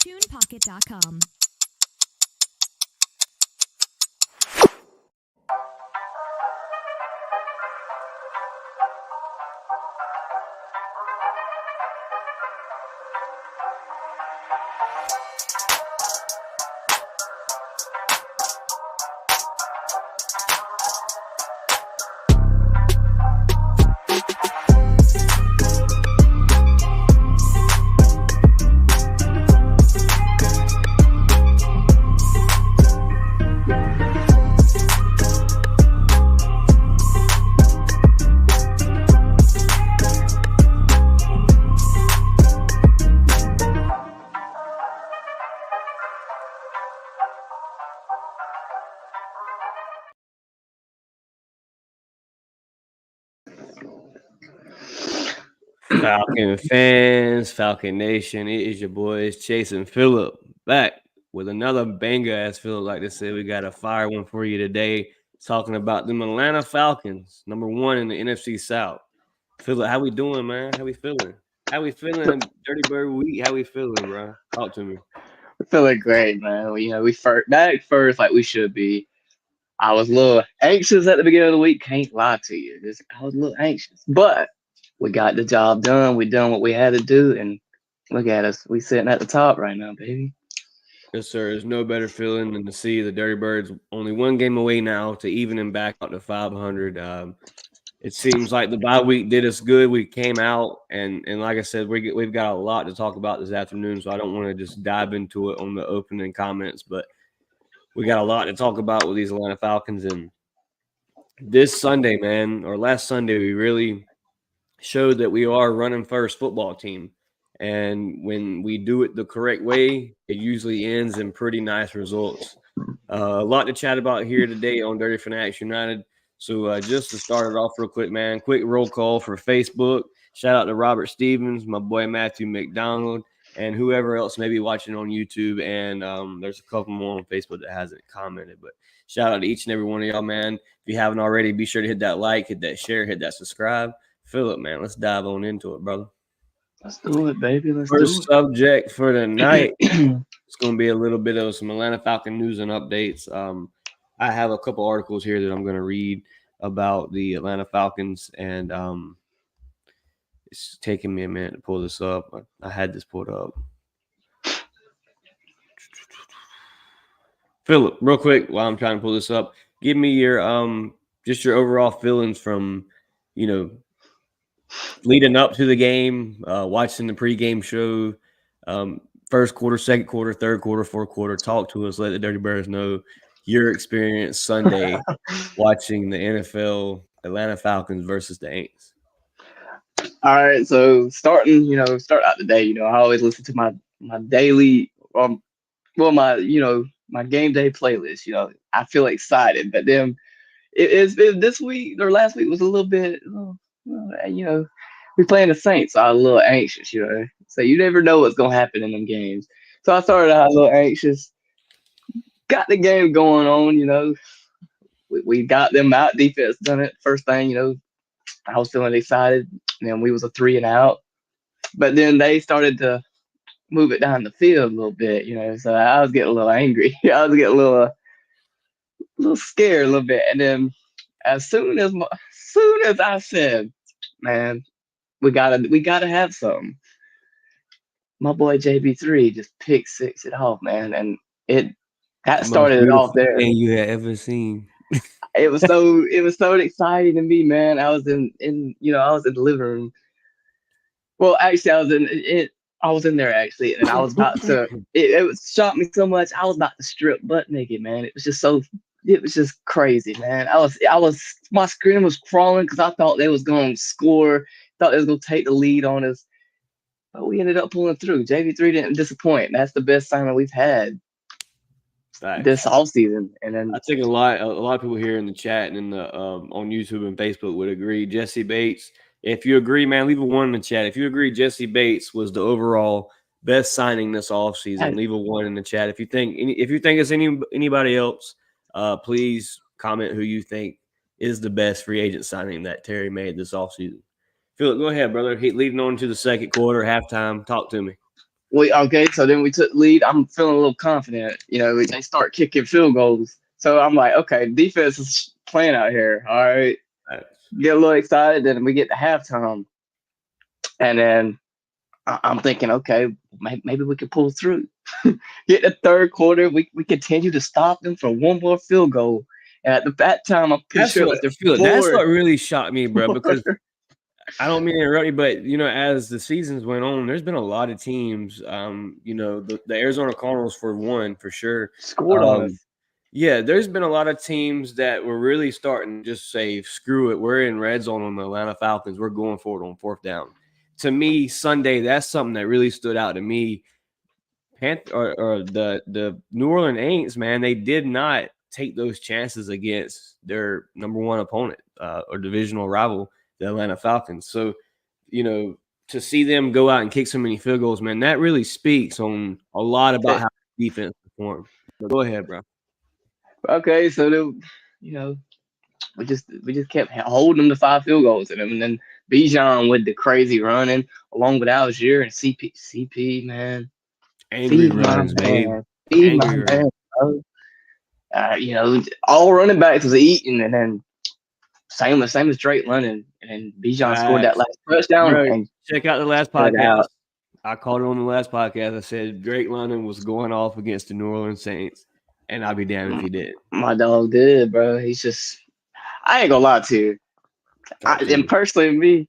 TunePocket.com. Falcon fans, Falcon Nation, it is your boys Chase and Phillip back with another banger. As Phillip like to say, we got a fire one for you today, talking about them Atlanta Falcons, number one in the NFC South. Phillip, how we doing, man? How we feeling? How we feeling? Dirty Bird week. How we feeling, bro? Talk to me. We're feeling great, man. We first back first like we should be. I was a little anxious at the beginning of the week. Can't lie to you. I was a little anxious, but we got the job done. We done what we had to do, and look at us. We sitting at the top right now, baby. Yes, sir. There's no better feeling than to see the Dirty Birds only one game away now to even them back out to 500. It seems like the bye week did us good. We came out, and like I said, we've got a lot to talk about this afternoon, so I don't want to just dive into it on the opening comments, but we got a lot to talk about with these Atlanta Falcons. And this Sunday, man, or last Sunday, we really showed that we are a running first football team. And when we do it the correct way, it usually ends in pretty nice results. A lot to chat about here today on Dirty Fanatics United. So just to start it off real quick, man, quick roll call for Facebook. Shout out to Robert Stevens, my boy Matthew McDonald, and whoever else may be watching on YouTube. And there's a couple more on Facebook that hasn't commented. But shout out to each and every one of y'all, man. If you haven't already, be sure to hit that like, hit that share, hit that subscribe. Phillip, man, let's dive on into it, brother. Let's do it, baby. First subject for the night. It's going to be a little bit of some Atlanta Falcon news and updates. I have a couple articles here that I'm going to read about the Atlanta Falcons, and it's taking me a minute to pull this up. I had this pulled up. Phillip, real quick, while I'm trying to pull this up, give me your just your overall feelings from, leading up to the game, watching the pregame show, first quarter, second quarter, third quarter, fourth quarter. Talk to us. Let the Dirty Birds know your experience Sunday watching the NFL Atlanta Falcons versus the Aints. All right, so start out the day. I always listen to my daily, my game day playlist. I feel excited, but then this week or last week was a little bit, we playing the Saints, so I was a little anxious. So you never know what's gonna happen in them games. So I started out a little anxious. Got the game going on. We got them out. Defense done it first thing. I was feeling excited. And then we was a 3-and-out, but then they started to move it down the field a little bit. So I was getting a little angry. I was getting a little scared a little bit. And then as soon as I said, man, we gotta have something, my boy JB3 just pick six it off, man, and that started it off there. Thing you had ever seen. It was so exciting to me, man. I was in I was in the living room. Well, actually, I was in there actually, and I was about to. It was shocked me so much. I was about to strip butt naked, man. It was just crazy, man. My screen was crawling because I thought they was going to score. Thought they was going to take the lead on us, but we ended up pulling through. JV3 didn't disappoint. That's the best sign that we've had this offseason. And then I think a lot of people here in the chat and in the on YouTube and Facebook would agree. Jesse Bates, if you agree, man, leave a 1 in the chat. If you agree, Jesse Bates was the overall best signing this offseason. Leave a 1 in the chat. If you think it's anybody else, please comment who you think is the best free agent signing that Terry made this offseason. Phillip, go ahead, brother. Leading on to the second quarter, halftime. Talk to me. So then we took the lead. I'm feeling a little confident. They start kicking field goals. So I'm like, okay, defense is playing out here. All right, get a little excited. Then we get to halftime, and then I'm thinking, okay, maybe we can pull through. Get the third quarter, we continue to stop them for one more field goal. And at that time, I'm pretty sure it was the That's fourth. what really shocked me, bro. Because I don't mean to interrupt you, but as the seasons went on, there's been a lot of teams. The Arizona Cardinals for one, for sure, Scored on us. Yeah, there's been a lot of teams that were really starting to just say, "Screw it, we're in red zone on the Atlanta Falcons. We're going for it on fourth down." To me, Sunday, that's something that really stood out to me. The New Orleans Saints, man, they did not take those chances against their number one opponent or divisional rival, the Atlanta Falcons. So, to see them go out and kick so many field goals, man, that really speaks on a lot about how defense performed. So go ahead, bro. Okay, so we just kept holding them to 5 field goals, and then Bijan with the crazy running along with Algier and CP, man. Angry runs, babe. Feed my man, bro. All running backs was eating, and then same as Drake London, and then Bijan scored that last touchdown. Bro, and check out the last podcast. I called it on the last podcast. I said Drake London was going off against the New Orleans Saints, and I'll be damned if he did. My dog did, bro. He's just, I ain't gonna lie to you. And personally, me,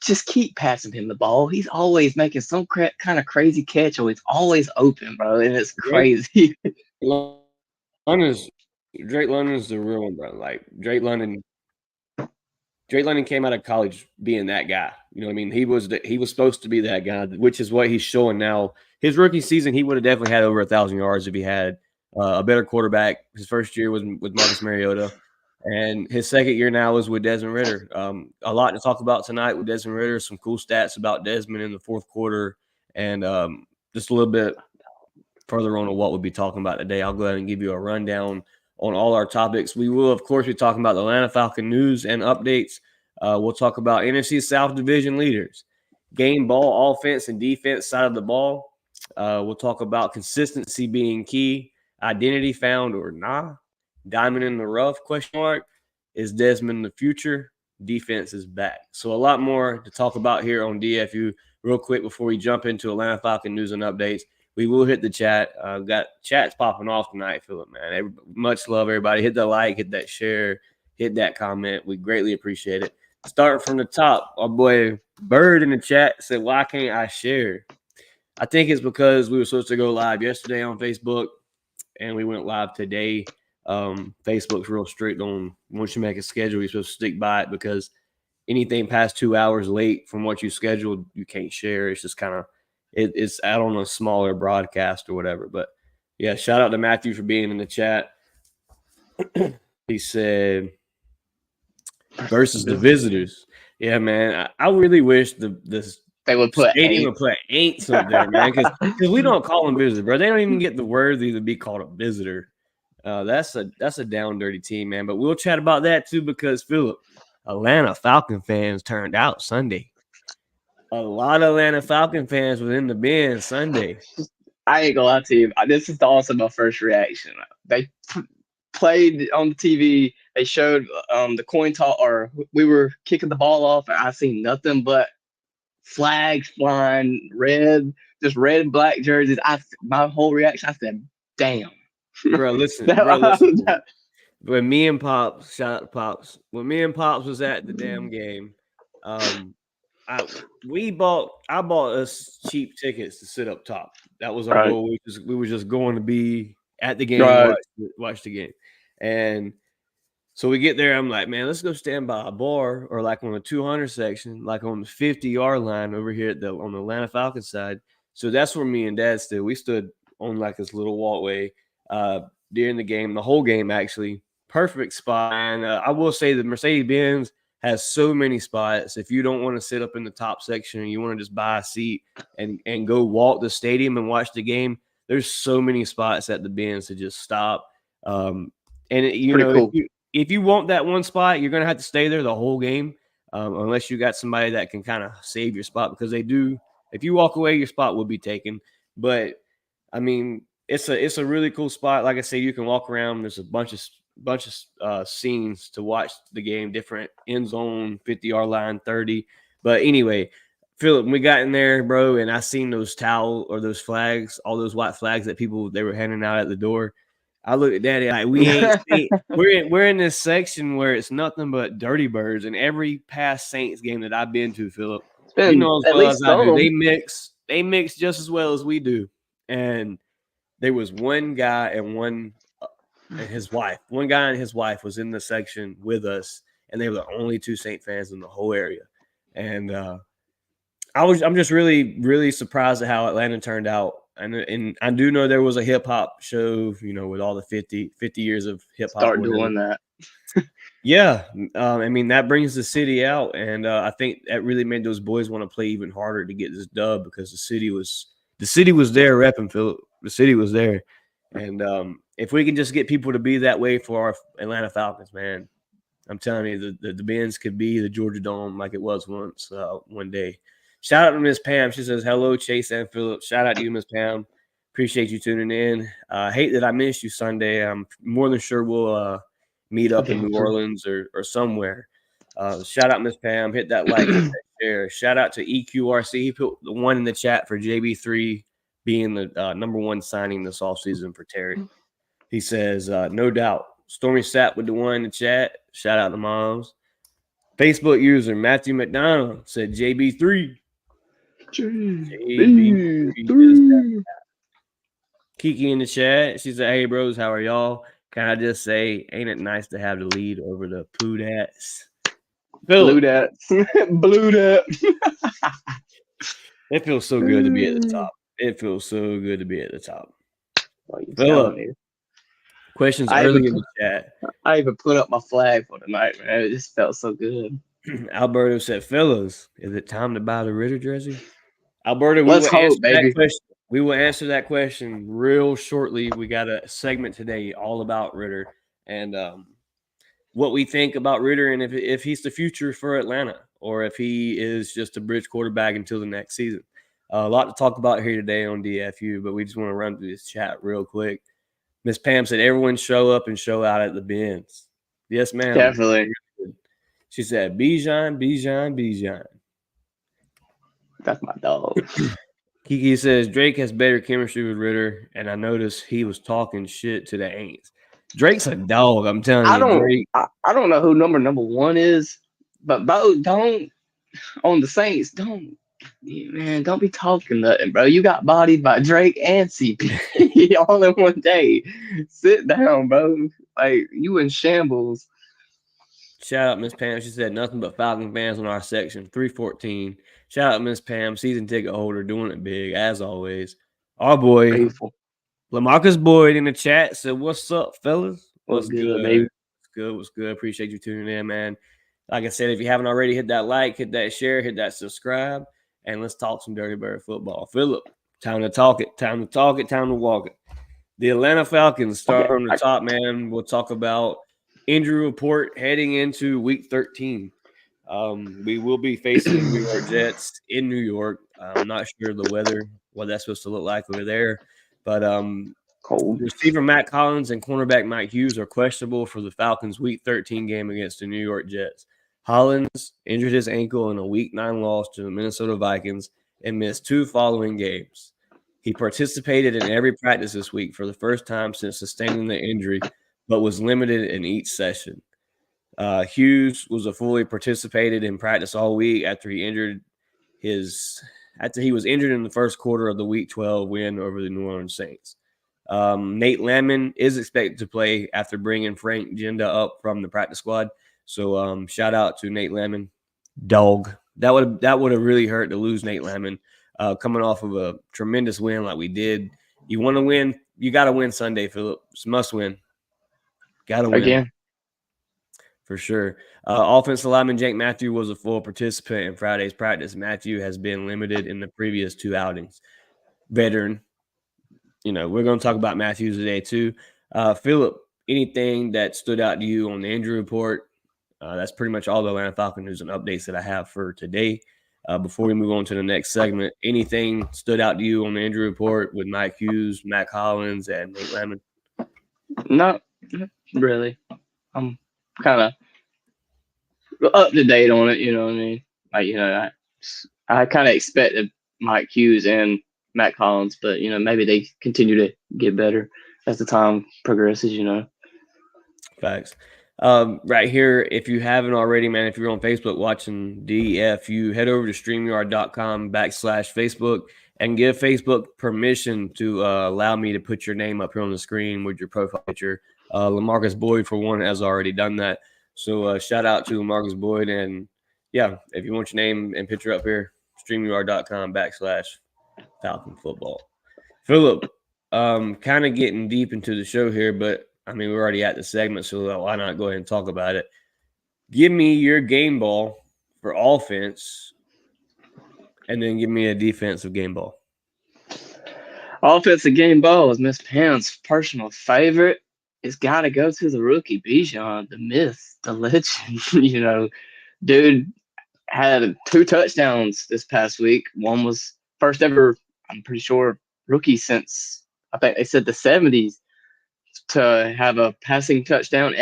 just keep passing him the ball. He's always making some kind of crazy catch, or he's always open, bro, and it's crazy. Drake London's the real one, bro. Like Drake London came out of college being that guy. You know what I mean? He was supposed to be that guy, which is what he's showing now. His rookie season, he would have definitely had over 1,000 yards if he had a better quarterback. His first year was with Marcus Mariota, and his second year now is with Desmond Ridder. A lot to talk about tonight with Desmond Ridder. Some cool stats about Desmond in the fourth quarter, and just a little bit further on what we'll be talking about today. I'll go ahead and give you a rundown on all our topics. We will, of course, be talking about the Atlanta Falcon news and updates. We'll talk about NFC South Division leaders, game ball, offense, and defense side of the ball. We'll talk about consistency being key, identity found or nah, diamond in the rough, question mark, is Desmond the future, defense is back. So a lot more to talk about here on DFU. Real quick before we jump into Atlanta Falcon news and updates, we will hit the chat. Got chats popping off tonight, Philip, man. Much love, everybody. Hit that like, hit that share, hit that comment. We greatly appreciate it. Starting from the top, our boy Bird in the chat said, "Why can't I share?" I think it's because we were supposed to go live yesterday on Facebook, and we went live today. Facebook's real strict on once you make a schedule, you're supposed to stick by it, because anything past 2 hours late from what you scheduled, you can't share. It's just kind of it's out on a smaller broadcast or whatever. But yeah, shout out to Matthew for being in the chat. He said versus the visitors. Yeah, man. I really wish they would put Aints up there, man, because we don't call them visitors, bro. They don't even get the worthy to be called a visitor. That's a down dirty team, man. But we'll chat about that too, because Philip, Atlanta Falcon fans turned out Sunday. A lot of Atlanta Falcon fans was in the bin Sunday. I ain't gonna lie to you. This is also my first reaction. They played on the TV. They showed the coin toss, or we were kicking the ball off, and I seen nothing but flags flying, red and black jerseys. My whole reaction, I said, "Damn, bro, listen." When me and Pops, shout out to Pops, when me and Pops was at the damn game, I bought us cheap tickets to sit up top. That was our goal. We were just going to be at the game, watch the game. And so we get there. I'm like, man, let's go stand by a bar, or like on the 200 section, like on the 50-yard line over here on the Atlanta Falcons side. So that's where me and Dad stood. We stood on like this little walkway during the game, the whole game actually. Perfect spot. And I will say the Mercedes-Benz has so many spots. If you don't want to sit up in the top section and you want to just buy a seat and go walk the stadium and watch the game, there's so many spots at the Benz to just stop. Cool. If you want that one spot, you're going to have to stay there the whole game, unless you got somebody that can kind of save your spot, because they do If you walk away, your spot will be taken. But I mean, it's a really cool spot. Like I say, you can walk around. There's a bunch of scenes to watch the game. Different end zone, 50-yard line, 30. But anyway, Philip, we got in there, bro, and I seen those those flags, all those white flags that they were handing out at the door. I looked at Daddy like we ain't seen. We're in this section where it's nothing but Dirty Birds, and every past Saints game that I've been to, Philip, you know as at well least as I do, some. they mix just as well as we do. And there was one guy and his wife. One guy and his wife was in the section with us, and they were the only two Saint fans in the whole area. And I'm just really, really surprised at how Atlanta turned out. And I do know there was a hip hop show, with all the 50 years of hip hop. Start doing that. Yeah. I mean, that brings the city out. And I think that really made those boys want to play even harder to get this dub, because the city was there repping, Philip. The city was there. And if we can just get people to be that way for our Atlanta Falcons, man, I'm telling you, the Benz could be the Georgia Dome like it was once, one day. Shout out to Miss Pam. She says, hello, Chase and Philip. Shout out to you, Miss Pam. Appreciate you tuning in. Hate that I missed you Sunday. I'm more than sure we'll meet up in New Orleans or somewhere. Shout out, Miss Pam. Hit that like, hit that share. Shout out to EQRC. He put the one in the chat for JB3 being the number one signing this offseason for Terry. He says, no doubt. Stormy Sapp with the one in the chat. Shout out to moms. Facebook user Matthew McDonald said JB3. JB3. Kiki in the chat. She said, hey, bros, how are y'all? Can I just say, ain't it nice to have the lead over the Poodats? Blue Dats. Blue Dat. It feels so good to be at the top. It feels so good to be at the top. Philip. Questions early in the chat. I even put up my flag for tonight, man. It just felt so good. Alberto said, fellas, is it time to buy the Ritter jersey? Alberto, let's hope, baby. We will answer that question real shortly. We got a segment today all about Ritter and what we think about Ritter, and if he's the future for Atlanta, or if he is just a bridge quarterback until the next season. A lot to talk about here today on DFU, but we just want to run through this chat real quick. Miss Pam said, everyone show up and show out at the Benz. Yes, ma'am. Definitely. She said, Bijan. That's my dog. Kiki says, Drake has better chemistry with Ritter, and I noticed he was talking shit to the Aints. Drake's a dog, I'm telling you. Drake. I don't know who number one is, but bro, don't on the Saints, don't be talking nothing, bro. You got bodied by Drake and CP all in one day. Sit down, bro. Like, you in shambles. Shout out Miss Pam. She said nothing but Falcon fans on our section. 314. Shout out Miss Pam, season ticket holder, doing it big as always. Our boy Faithful. LaMarcus Boyd in the chat said, "What's up, fellas? What's good, baby? What's good? Appreciate you tuning in, man. Like I said, if you haven't already, hit that like, hit that share, hit that subscribe, and let's talk some Dirty Bird football. Philip, time to talk it. Time to walk it. The Atlanta Falcons start from the top, man. We'll talk about injury report heading into Week 13. We will be facing the New York Jets in New York. I'm not sure the weather, what that's supposed to look like over there. But cold. Receiver Matt Collins and cornerback Mike Hughes are questionable for the Falcons' Week 13 game against the New York Jets. Hollins injured his ankle in a Week 9 loss to the Minnesota Vikings and missed 2 following games. He participated in every practice this week for the first time since sustaining the injury, but was limited in each session. Hughes was fully participated in practice all week after he was injured in the first quarter of the Week 12 win over the New Orleans Saints. Nate Landman is expected to play after bringing Frank Jenda up from the practice squad. So shout out to Nate Landman, dog. That would have really hurt to lose Nate Landman coming off of a tremendous win like we did. You want to win, you got to win Sunday, Philip. It's must win. Got to win. Again. For sure. Offensive lineman Jake Matthew was a full participant in Friday's practice. Matthew has been limited in the previous 2 outings. Veteran. We're going to talk about Matthews today too. Philip, anything that stood out to you on the injury report? That's pretty much all the Atlanta Falcon news and updates that I have for today. Before we move on to the next segment, anything stood out to you on the injury report with Mike Hughes, Matt Collins, and Nate Landman? Not really. I'm kind of up to date on it. You know what I mean? Like, I kind of expected Mike Hughes and Matt Collins, but maybe they continue to get better as the time progresses. Facts. Right here, if you haven't already, man, if you're on Facebook watching DFU, head over to StreamYard.com/Facebook and give Facebook permission to allow me to put your name up here on the screen with your profile picture. LaMarcus Boyd, for one, has already done that. So shout out to LaMarcus Boyd. And yeah, if you want your name and picture up here, StreamYard.com/Falcon Football. Philip, kind of getting deep into the show here, but I mean, we're already at the segment, so why not go ahead and talk about it? Give me your game ball for offense, and then give me a defensive game ball. Offensive game ball is Miss Pam's personal favorite. It's got to go to the rookie Bijan, the myth, the legend. Dude had 2 touchdowns this past week. One was first ever, I'm pretty sure, rookie since I think they said the 70s to have a passing touchdown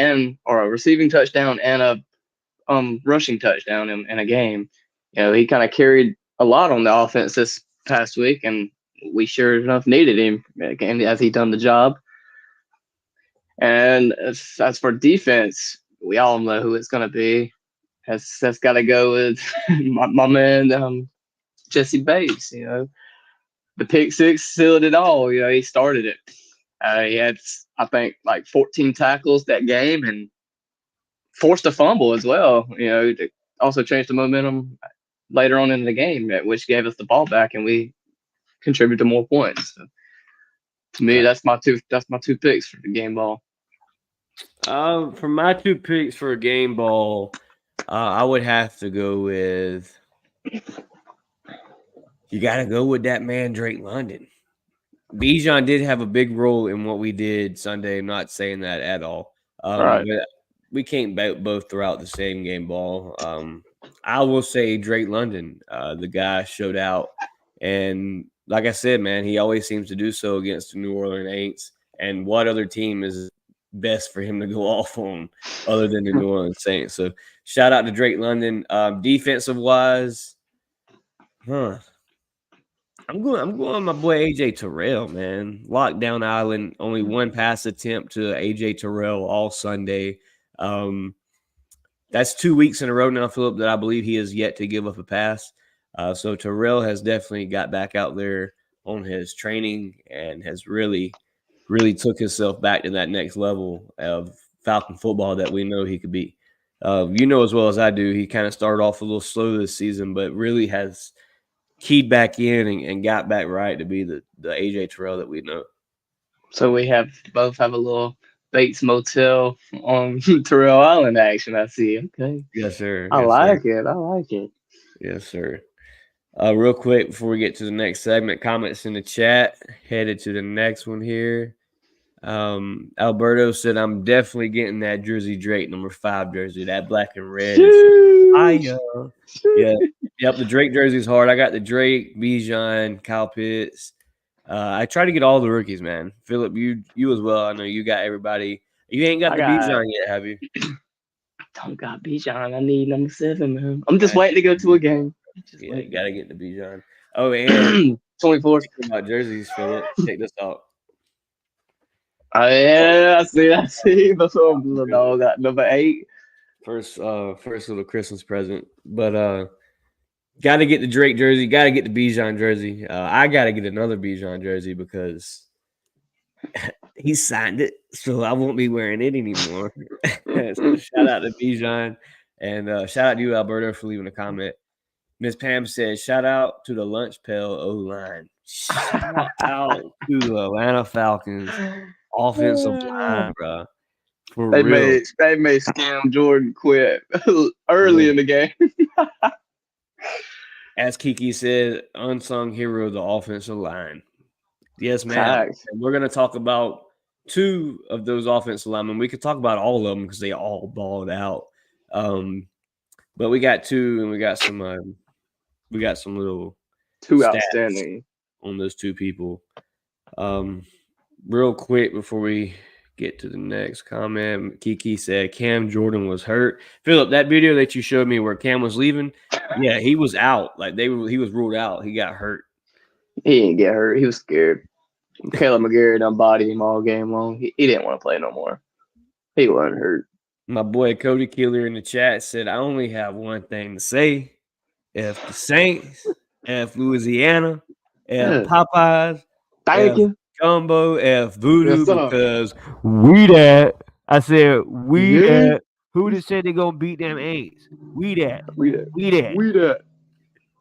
or a receiving touchdown and a rushing touchdown in a game. He kind of carried a lot on the offense this past week, and we sure enough needed him as he done the job. And as for defense, we all know who it's going to be. That's got to go with my man Jesse Bates. The pick six sealed it all. He started it. He had, I think, like 14 tackles that game and forced a fumble as well. To also changed the momentum later on in the game, which gave us the ball back and we contributed more points. So, to me, that's my two picks for the game ball. For my 2 picks for a game ball, I would have to go with. You got to go with that man, Drake London. Bijan did have a big role in what we did Sunday. I'm not saying that at all. Right. But we can't both throw out the same game ball. I will say Drake London, the guy showed out. And like I said, man, he always seems to do so against the New Orleans Saints. And what other team is best for him to go off on other than the New Orleans Saints? So shout out to Drake London. Defensive wise, I'm going my boy AJ Terrell, man. Lockdown Island, only 1 pass attempt to AJ Terrell all Sunday. That's 2 weeks in a row now, Philip, that I believe he has yet to give up a pass. So Terrell has definitely got back out there on his training and has really, really took himself back to that next level of Falcon football that we know he could be. As well as I do, he kind of started off a little slow this season, but really has keyed back in and got back right to be the AJ Terrell that we know. So we both have a little Bates Motel on Terrell Island action. I see. Okay. Yes, sir. I like it. Yes, sir. Real quick before we get to the next segment, comments in the chat. Headed to the next one here. Alberto said, "I'm definitely getting that Jersey Drake number 5 jersey. That black and red. Yeah. Yep. The Drake jersey is hard. I got the Drake, Bijan, Kyle Pitts. I try to get all the rookies, man. Philip, you as well. I know you got everybody. You ain't got the Bijan yet, have you? Don't got Bijan. I need number 7, man. I'm just waiting to go to a game. You gotta get the Bijan. Oh, and 24. About jerseys, Philip. Check this out. I see. Before little dog got number 8. First little Christmas present. But got to get the Drake jersey. Got to get the Bijan jersey. I got to get another Bijan jersey because he signed it, so I won't be wearing it anymore. So shout out to Bijan, and shout out to you, Alberto, for leaving a comment. Miss Pam says, shout out to the Lunch Pail O-line. Shout out to the Atlanta Falcons offensive line, bro. They made Scam Jordan quit early in the game. As Kiki said, unsung hero of the offensive line. Yes, man. We're going to talk about 2 of those offensive linemen. We could talk about all of them because they all balled out. But we got 2, and we got some we got some little Two stats outstanding. on those two people. Um, real quick before we get to the next comment, Kiki said Cam Jordan was hurt. Philip, that video that you showed me where Cam was leaving, yeah, he was out. Like he was ruled out. He got hurt. He didn't get hurt. He was scared. Caleb McGarry done bodied him all game long. He didn't want to play no more. He wasn't hurt. My boy Cody Killer in the chat said, I only have one thing to say. F the Saints, F Louisiana, F Popeyes, Thank F you. Gumbo, F Voodoo, Yes, sir. because we that. I said, we Yeah. that. Who just said they going to beat them Aints? We that. We that. We that. We that.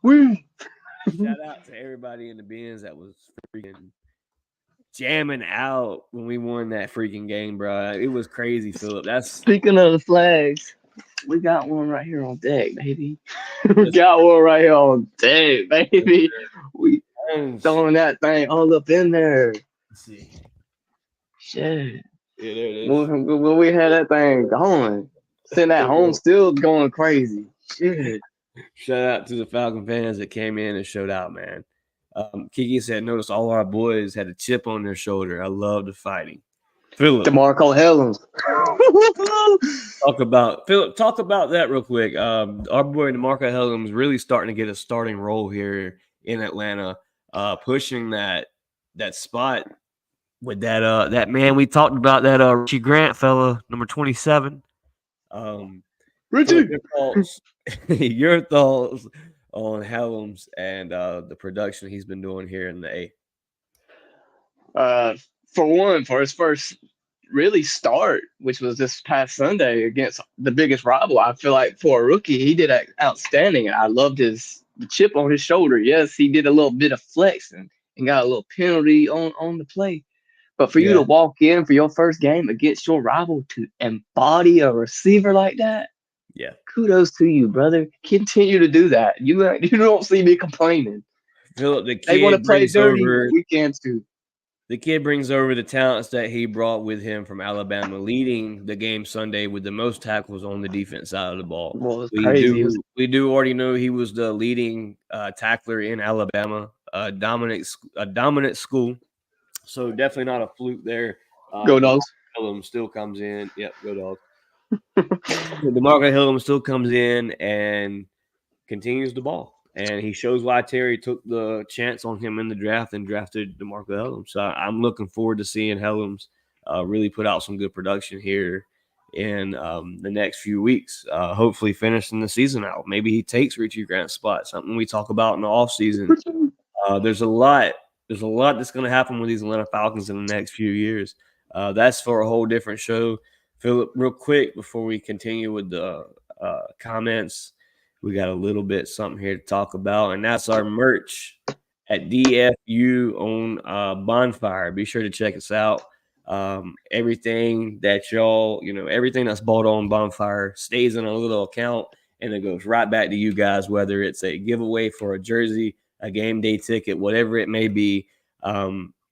We. Shout out to everybody in the bins that was freaking jamming out when we won that freaking game, bro. It was crazy, Philip. That's Speaking of the flags, we got one right here on deck, baby. We got one right here on deck, baby. We throwing that thing all up in there. Let's see. Shit. Yeah, there it is. When we had that thing going, sitting at home still going crazy. Shit. Shout out to the Falcon fans that came in and showed out, man. Kiki said, notice all our boys had a chip on their shoulder. I love the fighting. Philip. DeMarco Helms. Talk about that real quick. Our boy DeMarco Helms really starting to get a starting role here in Atlanta, pushing that spot with that man we talked about, that Richie Grant fella, number 27. Richie, your thoughts on Helms and the production he's been doing here in the A? For one, for his first really start, which was this past Sunday against the biggest rival, I feel like for a rookie, he did outstanding. I loved the chip on his shoulder. Yes, he did a little bit of flexing and got a little penalty on the play. But for you to walk in for your first game against your rival to embody a receiver like that, yeah, kudos to you, brother. Continue to do that. You don't see me complaining. Philip, the kid they want to play dirty. Over, we can too. The kid brings over the talents that he brought with him from Alabama, leading the game Sunday with the most tackles on the defense side of the ball. Well, it's crazy. We do already know he was the leading tackler in Alabama, a dominant school. So definitely not a fluke there. Go Dogs. Hillum still comes in. Yep, go Dogs. DeMarco Hillum still comes in and continues the ball. And he shows why Terry took the chance on him in the draft and drafted DeMarco Hellums. So I'm looking forward to seeing Hellums really put out some good production here in the next few weeks. Hopefully finishing the season out. Maybe he takes Richie Grant's spot, something we talk about in the offseason. There's a lot that's going to happen with these Atlanta Falcons in the next few years. That's for a whole different show. Philip, real quick before we continue with the comments, we got a little bit something here to talk about, and that's our merch at DFU on Bonfire. Be sure to check us out. Everything that everything that's bought on Bonfire stays in a little account, and it goes right back to you guys, whether it's a giveaway for a jersey, a game day ticket, whatever it may be.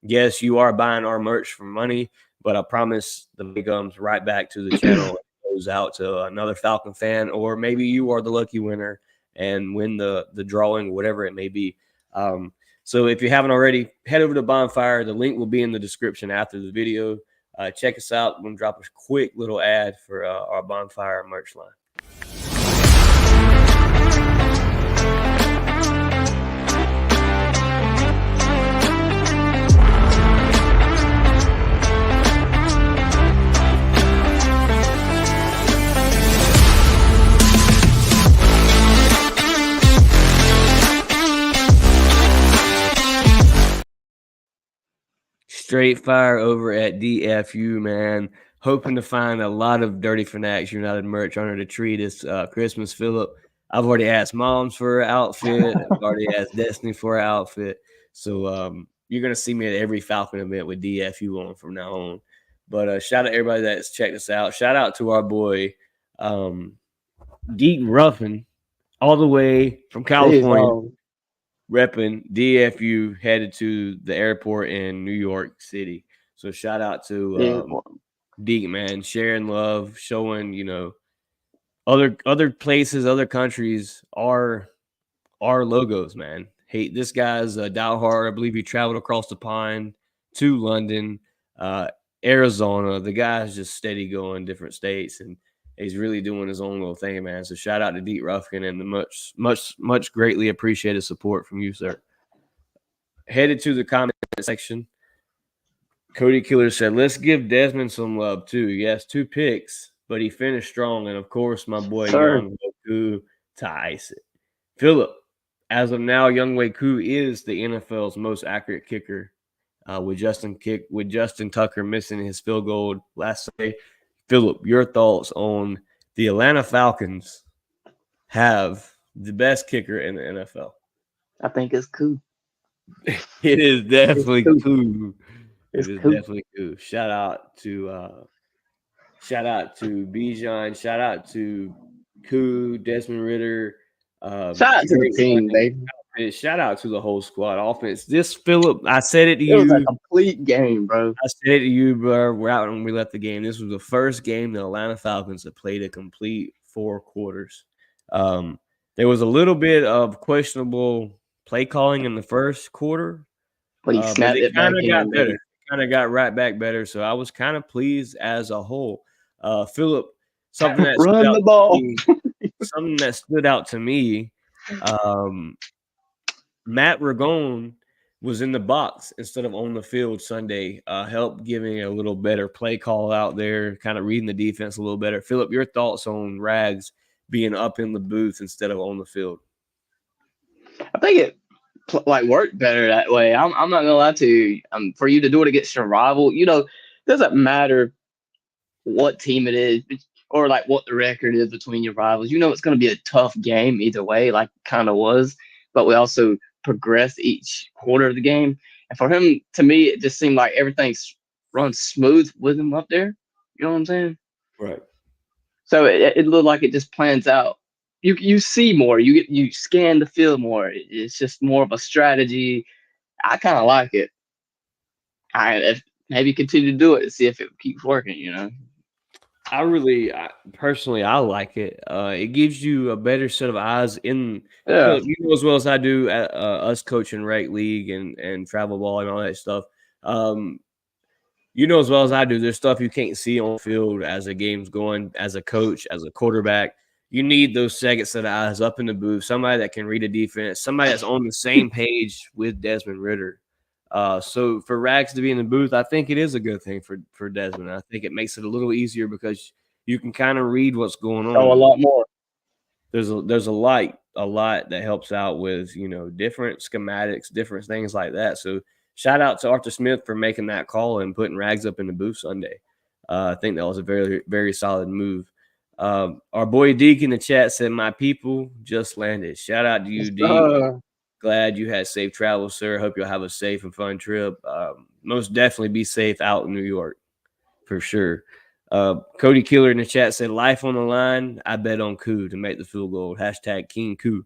Yes, you are buying our merch for money, but I promise the money comes right back to the channel. Goes out to another Falcon fan, or maybe you are the lucky winner and win the drawing, whatever it may be. So if you haven't already, head over to Bonfire. The link will be in the description after the video. Check us out. I'm going to drop a quick little ad for our Bonfire merch line. Straight fire over at DFU, man. Hoping to find a lot of Dirty Fanatics United merch under the tree this Christmas, Philip. I've already asked Moms for an outfit. I've already asked Destiny for an outfit. So you're going to see me at every Falcon event with DFU on from now on. But shout out to everybody that's checked us out. Shout out to our boy, Deep Ruffin, all the way from California. Repping DFU, headed to the airport in New York City. So shout out to Deke, man, sharing love, showing other places, other countries are our logos, man. Hey, this guy's a diehard. I believe he traveled across the pond to London, uh, Arizona. The guy's just steady going different states, and he's really doing his own little thing, man. So shout out to Deep Ruffin and the much greatly appreciated support from you, sir. Headed to the comment section. Cody Killer said, "Let's give Desmond some love too. Yes, 2 picks, but he finished strong, and of course, my boy Sir. Young Goku to ice it." Philip, as of now, Young Wei Koo is the NFL's most accurate kicker, with Justin Tucker missing his field goal last Sunday. Philip, your thoughts on the Atlanta Falcons have the best kicker in the NFL? I think it's cool. It is definitely Koo. It's It is cool. definitely Koo. Shout out to Bijan. Shout out to Koo, Desmond Ritter. Shout out to the Great team, running. baby. Shout out to the whole squad offense. This Philip, I said it to It was a you. complete game, bro. I said it to you, bro. We're out when we left the game. This was the first game the Atlanta Falcons have played a complete 4 quarters. There was a little bit of questionable play calling in the first quarter, But he but snapped it it back kind of in, got better. baby. Kind of got right back better. So I was kind of pleased as a whole. Philip, something that stood Run out the to ball. me, Matt Ragone was in the box instead of on the field Sunday, helped giving a little better play call out there, kind of reading the defense a little better. Philip, your thoughts on Rags being up in the booth instead of on the field? I think it worked better that way. I'm not gonna lie to you. For you to do it against your rival, doesn't matter what team it is or like what the record is between your rivals. It's going to be a tough game either way, like kind of was. But we also progress each quarter of the game. And for him, to me, it just seemed like everything's runs smooth with him up there. You know what I'm saying? Right. So it looked like it just plans out. You see more. You scan the field more. It's just more of a strategy. I kind of like it. If maybe continue to do it and see if it keeps working. Personally, I like it. It gives you a better set of eyes in. Yeah. Philip, you know as well as I do, us coaching rec league and travel ball and all that stuff. You know as well as I do, there's stuff you can't see on field as the game's going. As a coach, as a quarterback, you need those second set of eyes up in the booth. Somebody that can read a defense, somebody that's on the same page with Desmond Ritter. So for Rags to be in the booth, I think it is a good thing for Desmond. I think it makes it a little easier because you can kind of read what's going on. Oh, a lot more. There's a lot that helps out with different schematics, different things like that. So shout out to Arthur Smith for making that call and putting Rags up in the booth Sunday. I think that was a very, very solid move. Our boy Deke in the chat said, "My people just landed." Shout out to you, Deke. Glad you had safe travels, sir. Hope you'll have a safe and fun trip. Most definitely be safe out in New York, for sure. Cody Killer in the chat said, "Life on the line. I bet on Koo to make the field goal." Hashtag King Koo.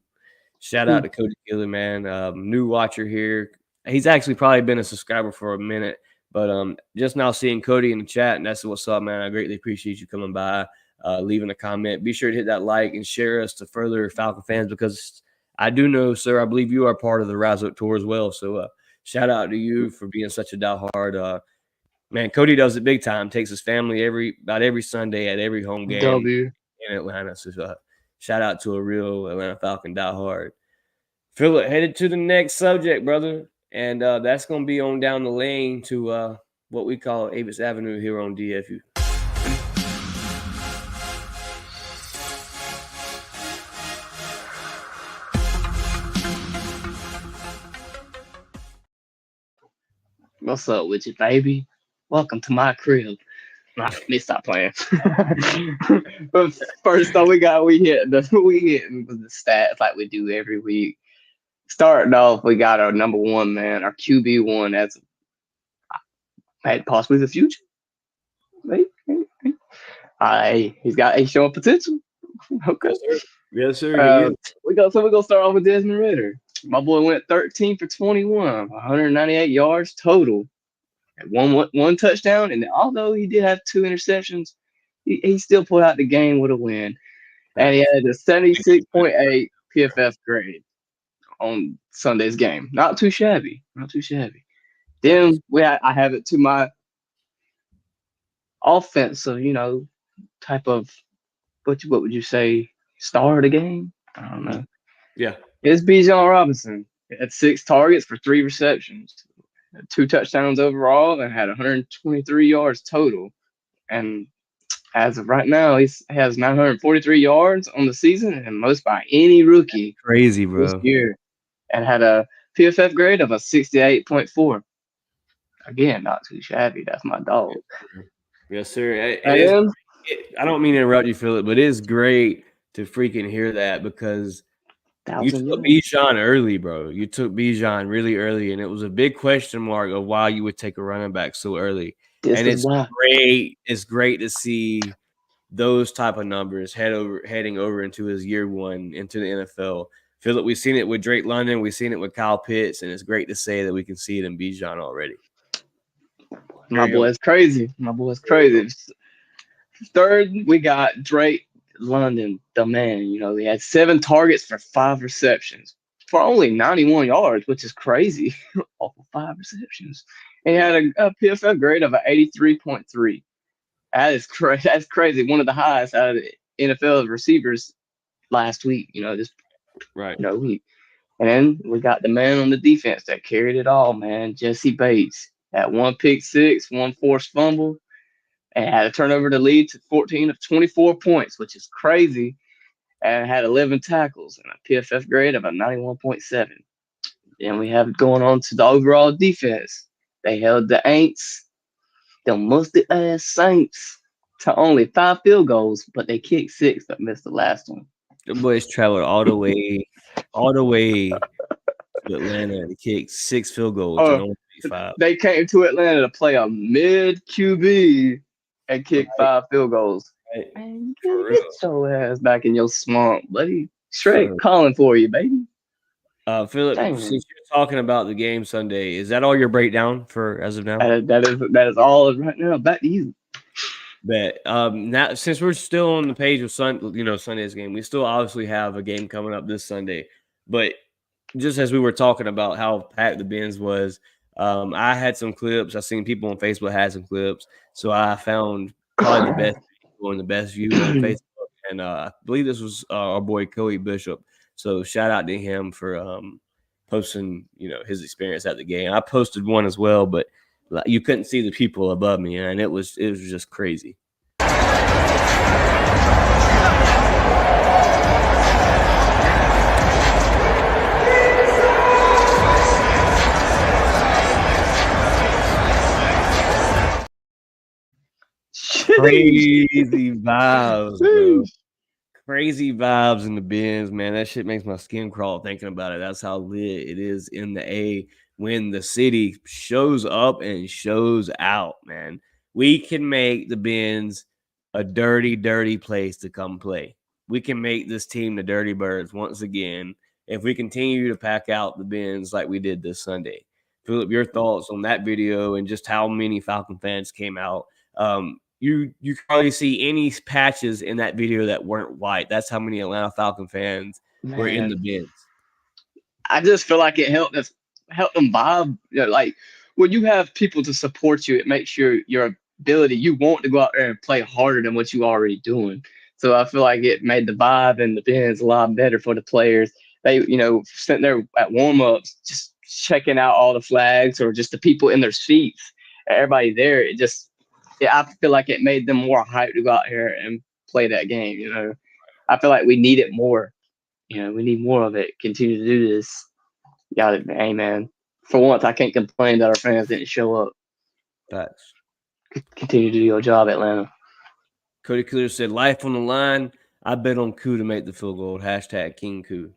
Shout out to Cody Killer, man. New watcher here. He's actually probably been a subscriber for a minute, but just now seeing Cody in the chat, and that's what's up, man. I greatly appreciate you coming by, leaving a comment. Be sure to hit that like and share us to further Falcon fans because I do know, sir, I believe you are part of the Rise Up Tour as well. So shout out to you for being such a diehard. Man, Cody does it big time. Takes his family about every Sunday at every home game in Atlanta. So shout out to a real Atlanta Falcon diehard. Philip, headed to the next subject, brother. And that's going to be on down the lane to what we call Avis Avenue here on DFU. What's up with you, baby? Welcome to my crib. Let me stop playing. But first though, we hitting the stats like we do every week. Starting off, we got our number one man, our QB1 as possibly the future. He's showing potential. Okay. Yes, sir. We're gonna start off with Desmond Ritter. My boy went 13 for 21, 198 yards total. One touchdown, and although he did have 2 interceptions, he still pulled out the game with a win. And he had a 76.8 PFF grade. on Sunday's game. Not too shabby. Not too shabby. Facts. Then I have it to my offensive, type of what would you say, star of the game? I don't know. Yeah. It's Bijan Robinson. He had 6 targets for 3 receptions, 2 touchdowns overall, and had 123 yards total. And as of right now, he has 943 yards on the season, and most by any rookie Crazy, this bro. year, and had a PFF grade of a 68.4. Again, not too shabby. That's my dog. Yes, sir. It is. And I don't mean to interrupt you, Philip, but it is great to freaking hear that because you 1,000 took yards. Bijan early, bro. You took Bijan really early, and it was a big question mark of why you would take a running back so early. This And is it's why. great. It's great to see those type of numbers heading over into his year one into the NFL. Philip, we've seen it with Drake London, we've seen it with Kyle Pitts, and it's great to say that we can see it in Bijan already. My boy is crazy. My boy is crazy. Third, we got Drake London, the man. He had 7 targets for 5 receptions for only 91 yards, which is crazy off of 5 receptions. And he had a PFF grade of an 83.3. That is crazy. That's crazy. One of the highest out of the NFL receivers last week. This Right. week. And then we got the man on the defense that carried it all, man. Jesse Bates had 1 pick-six, 1 forced fumble, and had a turnover to lead to 14 of 24 points, which is crazy, and had 11 tackles and a PFF grade of a 91.7. Then we have going on to the overall defense. They held the Aints, the musty-ass Saints, to only 5 field goals, but they kicked 6 but missed the last one. The boys traveled all the way to Atlanta to kick 6 field goals and Oh, only 5. they came to Atlanta to play a mid QB and kick Right, 5 field goals. right. Man, For get real. your ass back in your swamp, buddy. Straight For calling for you, baby. Philip, Dang. since you're talking about the game Sunday, is that all your breakdown for as of now? That is all right now. Back to you. Bet. Now since we're still on the page of Sunday's game, we still obviously have a game coming up this Sunday. But just as we were talking about how packed the Benz was, I had some clips. I seen people on Facebook had some clips, so I found probably the best video and the best view on Facebook. And I believe this was our boy Cody Bishop. So shout out to him for posting, his experience at the game. I posted one as well, but you couldn't see the people above me, and it was just crazy. Crazy vibes, bro. Crazy vibes in the Benz, man. That shit makes my skin crawl thinking about it. That's how lit it is in the A when the city shows up and shows out, man. We can make the Benz a dirty, dirty place to come play. We can make this team the Dirty Birds once again if we continue to pack out the Benz like we did this Sunday. Philip, your thoughts on that video and just how many Falcon fans came out? You can hardly see any patches in that video that weren't white. That's how many Atlanta Falcon fans were in the Man, bins. I just feel like it helped them vibe. Like when you have people to support you, it makes your ability. You want to go out there and play harder than what you already doing. So I feel like it made the vibe and the bins a lot better for the players. They, sitting there at warm ups, just checking out all the flags or just the people in their seats. Everybody there, I feel like it made them more hyped to go out here and play that game. I feel like we need it more. We need more of it. Continue to do this. Got it. Hey, man. For once, I can't complain that our fans didn't show up. Facts. Continue to do your job, Atlanta. Cody Clear said, "Life on the line. I bet on Koo to make the field goal. Hashtag King Koo."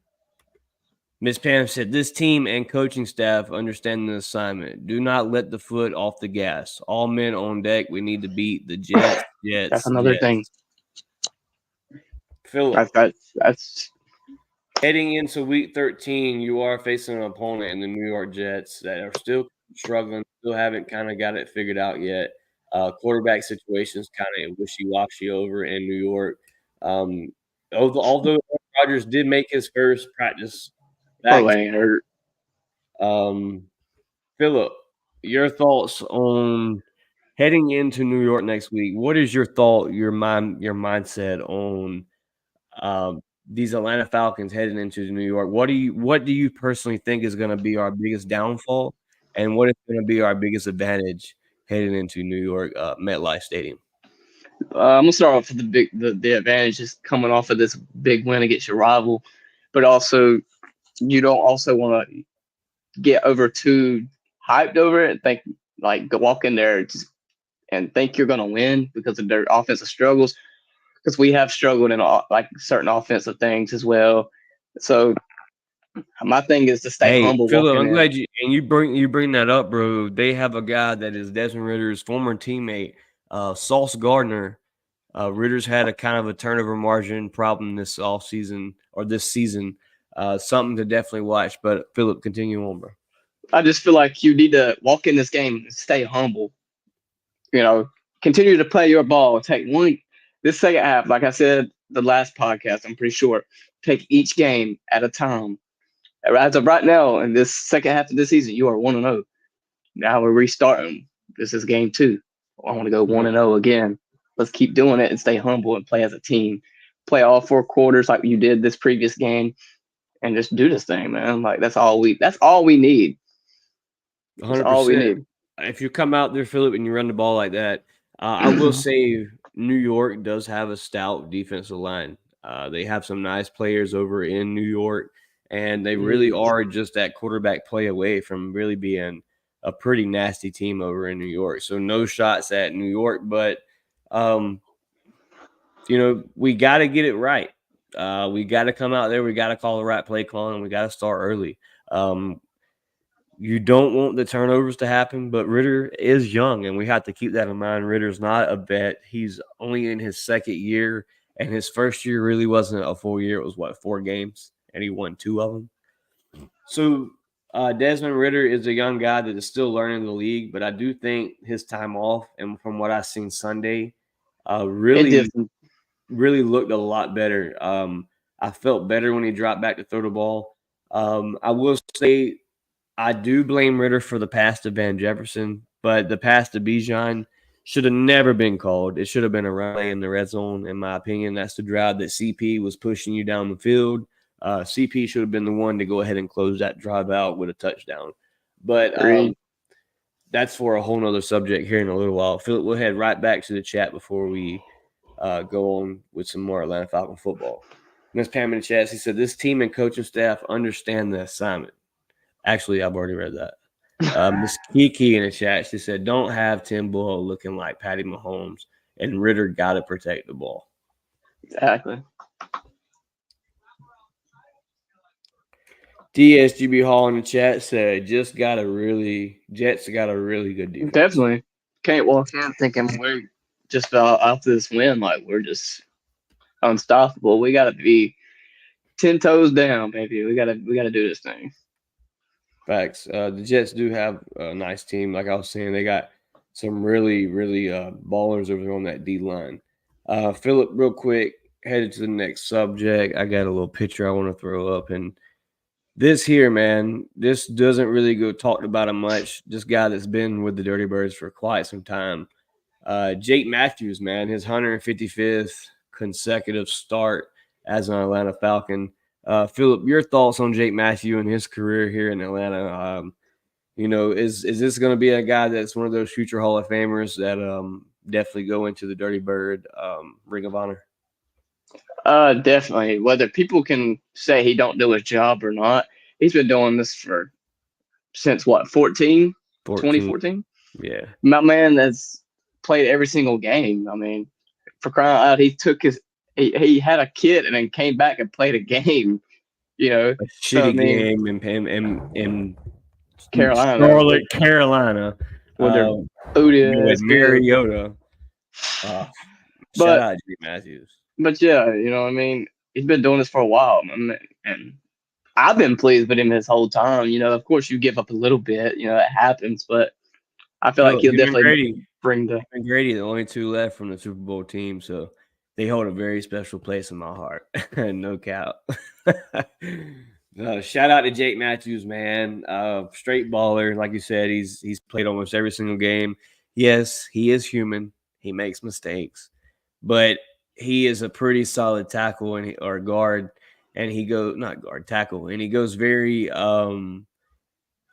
Miss Pam said, "This team and coaching staff understand the assignment. Do not let the foot off the gas. All men on deck. We need to beat the Jets. That's Jets. another thing. Jets." Philip, That's heading into week 13, you are facing an opponent in the New York Jets that are still struggling, still haven't kind of got it figured out yet. Quarterback situation's kind of wishy-washy over in New York. Although Rodgers did make his first practice Bro Facts. ain't hurt. Philip, your thoughts on heading into New York next week? What is your thought, your mindset on these Atlanta Falcons heading into New York? What do you personally think is going to be our biggest downfall, and what is going to be our biggest advantage heading into New York MetLife Stadium? I'm gonna start off with the advantage is coming off of this big win against your rival, but also you don't also want to get over too hyped over it and think like go walk in there and think you're gonna win because of their offensive struggles. Because we have struggled in like certain offensive things as well. So my thing is to stay Hey, humble Philip, walking I'm in. glad you bring that up, bro. They have a guy that is Desmond Ritter's former teammate, Sauce Gardner. Ritter's had a kind of a turnover margin problem this off season or this season. Something to definitely watch. But Philip, continue on, bro. I just feel like you need to walk in this game and stay humble. You know, continue to play your ball. Take one this second half, like I said the last podcast, I'm pretty sure. Take each game at a time. As of right now, in this second half of the season, you are 1-0. Now we're restarting. This is game 2. I want to go 1-0 again. Let's keep doing it and stay humble and play as a team. Play all 4 quarters like you did this previous game, and just do this thing, man. Like that's all we need. That's all we 100%. need. If you come out there, Philip, and you run the ball like that, I will say New York does have a stout defensive line. They have some nice players over in New York, and they really are just that quarterback play away from really being a pretty nasty team over in New York. So no shots at New York, but um, we got to get it right. We got to come out there. We got to call the right play calling. We got to start early. You don't want the turnovers to happen, but Ritter is young, and we have to keep that in mind. Ritter's not a vet. He's only in his second year, and his first year really wasn't a full year. It was, 4 games, and he won 2 of them. So Desmond Ritter is a young guy that is still learning the league, but I do think his time off, and from what I've seen Sunday, It really, just really looked a lot better. I felt better when he dropped back to throw the ball. I will say I do blame Ritter for the pass to Van Jefferson, but the pass to Bijan should have never been called. It should have been a run play in the red zone, in my opinion. That's the drive that CP was pushing you down the field. CP should have been the one to go ahead and close that drive out with a touchdown. But agreed. that's for a whole nother subject here in a little while. Philip, we'll head right back to the chat before we go on with some more Atlanta Falcon football. Miss Pam in the chat, he said, this team and coaching staff understand the assignment. Actually, I've already read that. Miss Kiki in the chat, she said, don't have Tim Boyle looking like Patty Mahomes, and Ritter got to protect the ball. Exactly. DSGB Hall in the chat said, Jets got a really good defense. Definitely. Can't walk in thinking we're just after this win, like we're just unstoppable. We gotta be 10 toes down, baby. We gotta do this thing. Facts. The Jets do have a nice team. Like I was saying, they got some really, really ballers over there on that D line. Philip, real quick, headed to the next subject. I got a little picture I want to throw up, and this here, man, this doesn't really go talked about much. This guy that's been with the Dirty Birds for quite some time, Jake Matthews, man, his 155th consecutive start as an Atlanta Falcon. Philip, your thoughts on Jake Matthews and his career here in Atlanta? Is this going to be a guy that's one of those future Hall of Famers that definitely go into the Dirty Bird Ring of Honor? Definitely. Whether people can say he don't do his job or not, he's been doing this since what, 2014? Yeah. My man has played every single game. I mean, for crying out, he had a kid and then came back and played a game. A So I shitty mean, game in Carolina Charlotte, Carolina, with their with Mariota. Shout But out Jake Matthews. but yeah, I mean, he's been doing this for a while, and I've been pleased with him this whole time. Of course, you give up a little bit, it happens, but I feel like Philip, he'll him and definitely bring the. Grady, the only 2 left from the Super Bowl team, so they hold a very special place in my heart. No cap. Shout out to Jake Matthews, man. Straight baller, like you said. He's played almost every single game. Yes, he is human. He makes mistakes, but he is a pretty solid tackle or guard, and he goes not guard tackle, and he goes very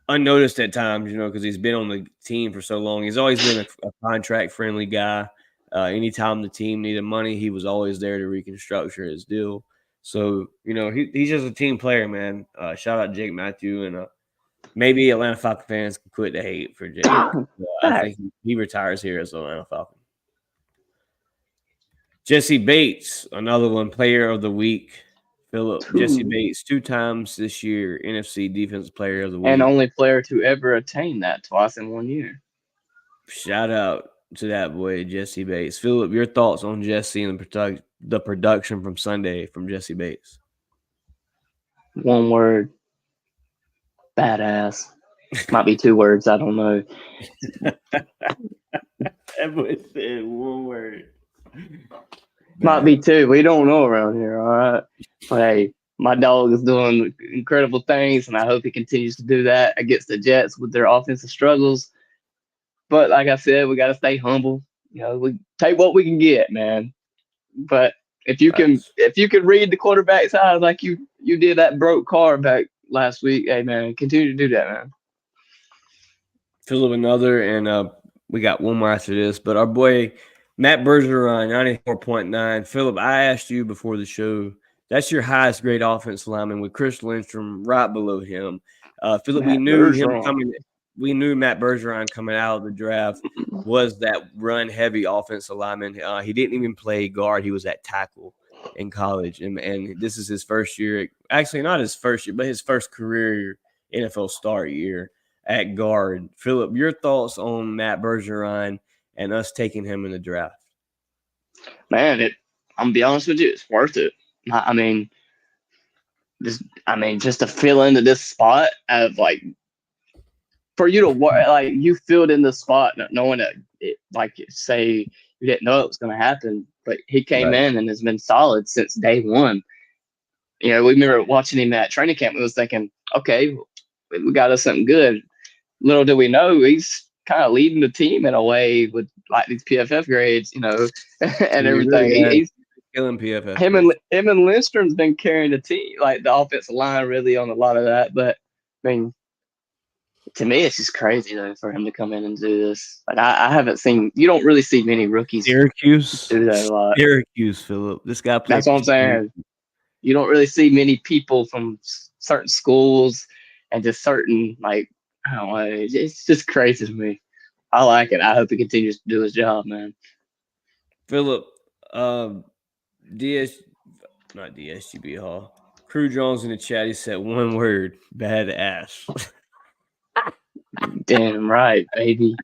unnoticed at times, because he's been on the team for so long. He's always been a contract friendly guy. Anytime the team needed money, he was always there to reconstruct his deal. So, he's just a team player, man. Shout out Jake Matthew, and maybe Atlanta Falcon fans can quit the hate for Jake. I think he retires here as an Atlanta Falcon. Jesse Bates, another one, player of the week. Philip, Jesse Bates, 2 times this year, NFC Defensive Player of the Week. And only player to ever attain that twice in 1 year. Shout out to that boy, Jesse Bates. Philip, your thoughts on Jesse and the production from Sunday from Jesse Bates? One word. Badass. Might be 2 words. I don't know. That boy said 1 word. Might be 2. We don't know around here, all right? But hey, my dog is doing incredible things, and I hope he continues to do that against the Jets with their offensive struggles. But like I said, we got to stay humble. We take what we can get, man. But if you can read the quarterback's eyes like you did that broke car back last week, hey man, continue to do that, man. Philip, another, and we got one more after this. But our boy Matt Bergeron, 94.9. Philip, I asked you before the show, that's your highest grade offensive lineman with Chris Lindstrom right below him. Philip, we knew Matt Bergeron coming out of the draft was that run-heavy offensive lineman. He didn't even play guard. He was at tackle in college. And this is his first year. Actually, not his first year, but his first career NFL start year at guard. Philip, your thoughts on Matt Bergeron and us taking him in the draft? Man, I'm gonna be honest with you, it's worth it. I mean, just to fill into this spot of like for you to work, like you filled in the spot, knowing that say you didn't know it was going to happen, but he came in and has been solid since day one. We remember watching him at training camp. We was thinking, okay, we got us something good. Little do we know, he's kind of leading the team in a way with like these PFF grades, and everything. He's killing PFF. Him and Lindstrom's been carrying the team, like the offensive line, really on a lot of that. But I mean, to me, it's just crazy though for him to come in and do this. Like I haven't seen. You don't really see many rookies Syracuse do that a lot. Syracuse, Philip. This guy plays. That's what I'm saying. You don't really see many people from certain schools and just certain like I don't know. It's just crazy to me. I like it. I hope he continues to do his job, man. Philip, not DSGB Hall. Crew Jones in the chat. He said 1 word: badass. Damn right, baby.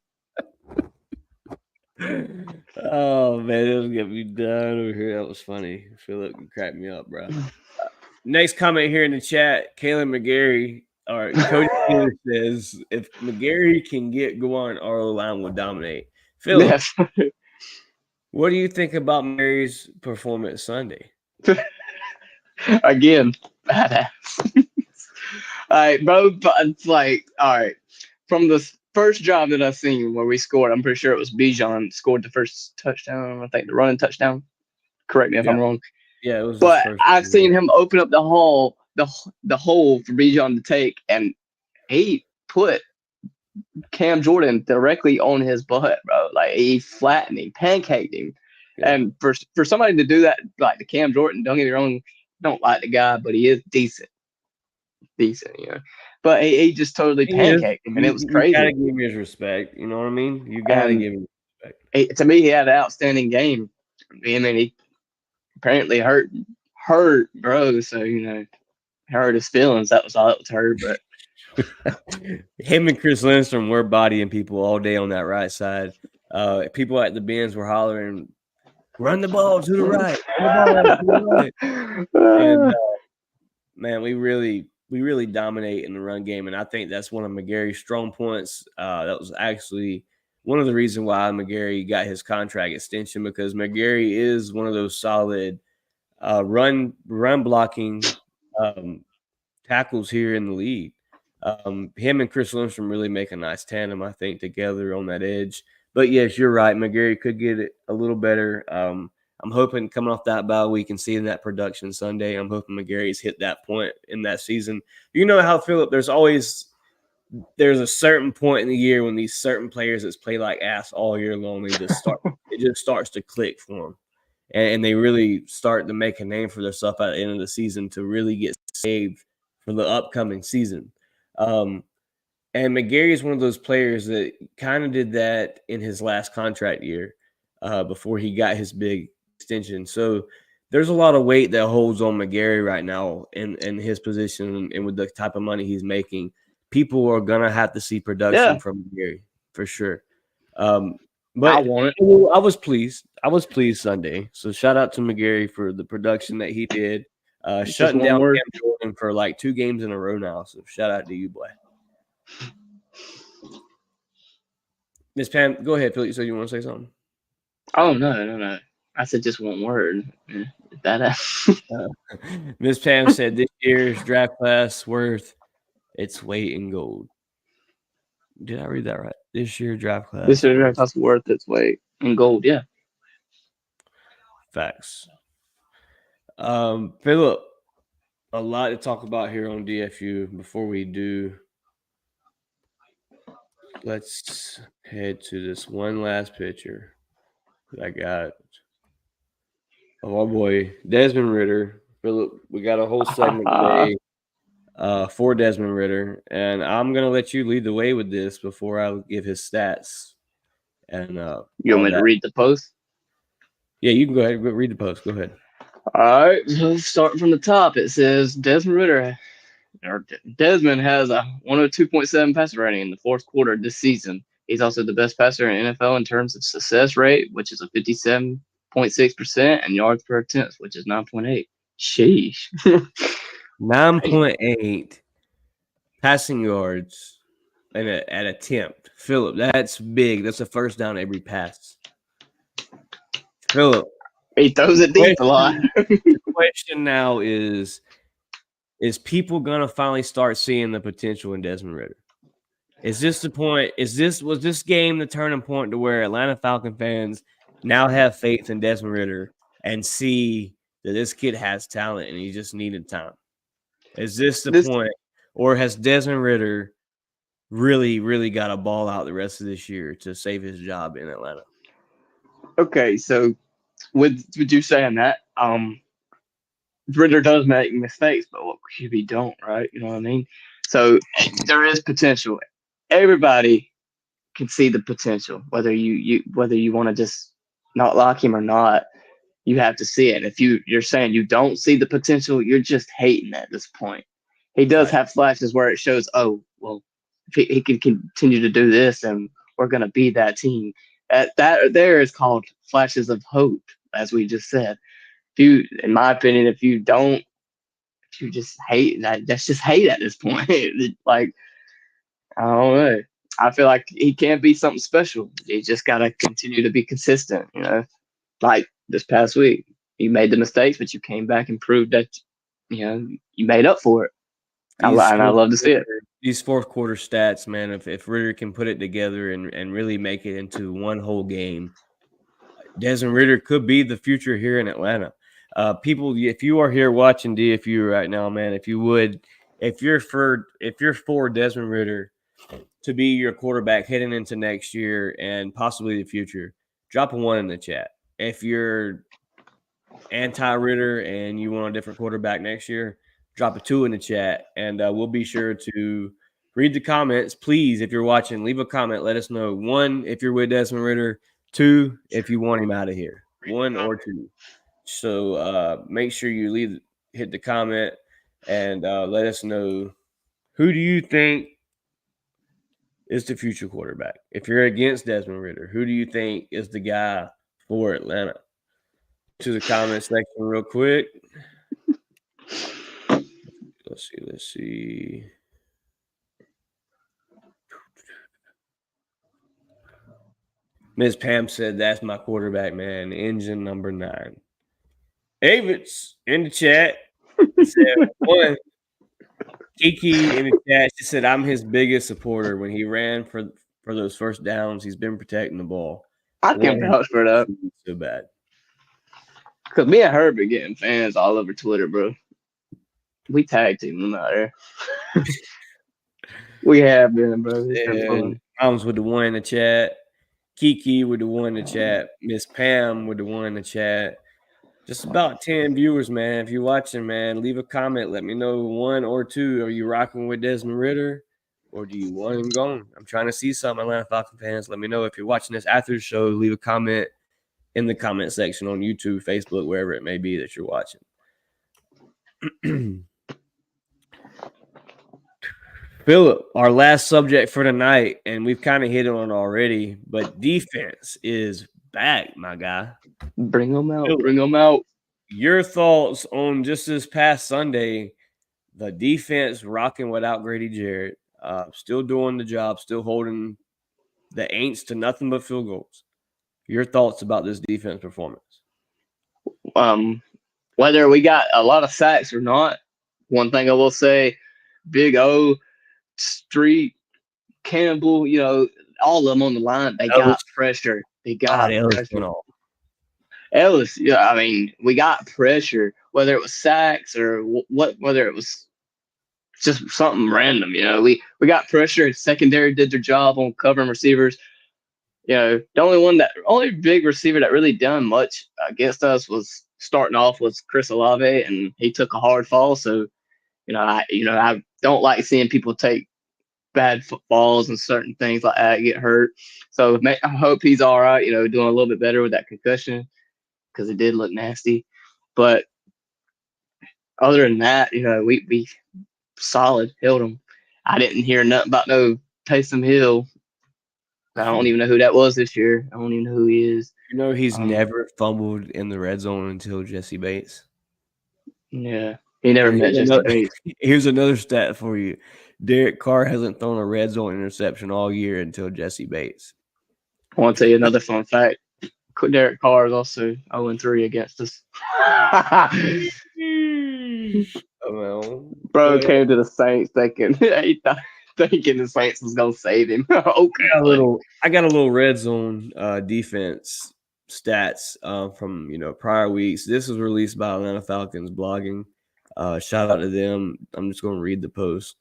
Oh man, it was gonna be done over here. That was funny. Philip can crack me up, bro. Next comment here in the chat, Kalen McGarry. All right, Cody Taylor says if McGarry can get going, our line will dominate. Philip, what do you think about Mary's performance Sunday? Again, badass. All right, bro. It's like, all right, from the first drive that I seen where we scored, I'm pretty sure it was Bijan scored the first touchdown. I think the running touchdown. Correct me if I'm wrong. Yeah, it was. But I've seen him open up the hole for Bijan to take, and he put Cam Jordan directly on his butt, bro. Like he flattened him, pancaked him. Yeah. And for somebody to do that, like the Cam Jordan, don't get me wrong, don't like the guy, but he is decent, But he just totally pancaked him, and it was crazy. You gotta give him his respect. You know what I mean? You gotta give him respect. To me, he had an outstanding game. I mean, he apparently hurt, bro. So hurt his feelings. That was all it was hurt. But him and Chris Lindstrom were bodying people all day on that right side. People at the bins were hollering, "Run the ball to the right! Run the ball to the right!" And man, we really dominate in the run game, and I think that's one of McGarry's strong points. That was actually one of the reasons why McGarry got his contract extension, because McGarry is one of those solid run blocking tackles here in the league. Him and Chris Lindstrom really make a nice tandem, I think, together on that edge. But yes, you're right. McGarry could get it a little better. I'm hoping coming off that bye week and seeing that production Sunday, I'm hoping McGarry's hit that point in that season. You know how, Philip, there's a certain point in the year when these certain players that play like ass all year long, it just starts to click for them. And they really start to make a name for themselves at the end of the season to really get saved for the upcoming season. And McGarry is one of those players that kind of did that in his last contract year before he got his big extension. So there's a lot of weight that holds on McGarry right now in his position and with the type of money he's making. People are going to have to see production from McGarry for sure. But I want it. I was pleased. I was pleased Sunday. So shout out to McGarry for the production that he did. Shutting down Cam Jordan for like 2 games in a row now. So shout out to you, boy. Miss Pam, go ahead, Philip. So you want to say something? Oh, no. I said just one word. Miss Pam said this year's draft class worth its weight in gold. Did I read that right? This year's draft class. This year's draft class worth its weight in gold. Yeah. Facts. Philip, a lot to talk about here on DFU. Before we do, let's head to this one last picture that I got of our boy Desmond Ridder. Philip, we got a whole segment today for Desmond Ridder, and I'm gonna let you lead the way with this before I give his stats. And you want me to read the post? Yeah, you can go ahead and read the post. Go ahead. All right, so starting from the top, it says Desmond has a 102.7 passer rating in the fourth quarter this season. He's also the best passer in NFL in terms of success rate, which is a 57.6%, and yards per attempt, which is 9.8. Sheesh. 9.8 passing yards at attempt. Philip, that's big. That's a first down every pass. Philip. He throws it deep a lot. The question now is people going to finally start seeing the potential in Desmond Ridder? Is this the point? Was this game the turning point to where Atlanta Falcon fans now have faith in Desmond Ridder and see that this kid has talent and he just needed time? Is this the point? Or has Desmond Ridder really, really got to ball out the rest of this year to save his job in Atlanta? Okay, so with you saying that, Ridder does make mistakes, but what QB don't, right? You know what I mean? So there is potential. Everybody can see the potential, whether you want to just not like him or not. You have to see it. If you're saying you don't see the potential, you're just hating at this point. He does have flashes where it shows, oh, well, if he can continue to do this, and we're going to be that team. That there is called flashes of hope, as we just said. In my opinion, if you just hate, that's just hate at this point. Like, I don't know. I feel like he can't be something special. He just got to continue to be consistent, you know. Like this past week, you made the mistakes, but you came back and proved that, you know, you made up for it. I love to see it. These fourth quarter stats, man, if Ridder can put it together and really make it into one whole game, Desmond Ridder could be the future here in Atlanta. People, if you are here watching DFU right now, man, if you're for Desmond Ridder to be your quarterback heading into next year and possibly the future, drop a 1 in the chat. If you're anti-Ridder and you want a different quarterback next year, drop a 2 in the chat, and we'll be sure to read the comments. Please, if you're watching, leave a comment. Let us know. 1, if you're with Desmond Ridder. 2, if you want him out of here. 1 or 2. So make sure you hit the comment and let us know, who do you think is the future quarterback? If you're against Desmond Ridder, who do you think is the guy for Atlanta? To the comment section real quick. Let's see. Ms. Pam said, that's my quarterback, man. Engine number 9. Avits in the chat said 1. Kiki in the chat, she said, "I'm his biggest supporter. When he ran for those first downs, he's been protecting the ball. I I can want him vouch for that. to succeed so bad." Because me and her been getting fans all over Twitter, bro. We tag team them out there. We have been, bro. It's been And fun. Moms with the one in the chat. Kiki with the one in the chat. Miss Pam with the one in the chat. Just about 10 viewers, man. If you're watching, man, leave a comment. Let me know one or two. Are you rocking with Desmond Ritter or do you want him gone? I'm trying to see some Atlanta Falcon fans. Let me know if you're watching this after the show. Leave a comment in the comment section on YouTube, Facebook, wherever it may be that you're watching. Philip, our last subject for tonight, and we've kind of hit on it already, but defense is back, my guy. Bring them out. Phillip, Bring them out. your thoughts on just this past Sunday, the defense rocking without Grady Jarrett, still doing the job, still holding the Aints to nothing but field goals. Your thoughts about this defense performance? Whether we got a lot of sacks or not, one thing I will say, Big O, Street, Campbell, all of them on the line, they got Ellis, pressure. They God, got Ellis pressure. went off. Ellis, yeah, I mean, we got pressure, whether it was sacks or whether it was just something random. We got pressure. Secondary did their job on covering receivers. The only big receiver that really done much against us was starting off was Chris Olave, and he took a hard fall. So I don't like seeing people take bad falls and certain things like that get hurt. So I hope he's all right. Doing a little bit better with that concussion because it did look nasty. But other than that, we solid held him. I didn't hear nothing about no Taysom Hill. I don't even know who that was this year. I don't even know who he is. He's never fumbled in the red zone until Jesse Bates. Yeah, he never met Jesse Bates. Here's another stat for you. Derek Carr hasn't thrown a red zone interception all year until Jesse Bates. I want to tell you another fun fact. Derek Carr is also 0-3 against us. Bro came to the Saints thinking the Saints was gonna save him. Okay, I got a little red zone defense stats from prior weeks. This was released by Atlanta Falcons blogging. Shout out to them. I'm just going to read the post.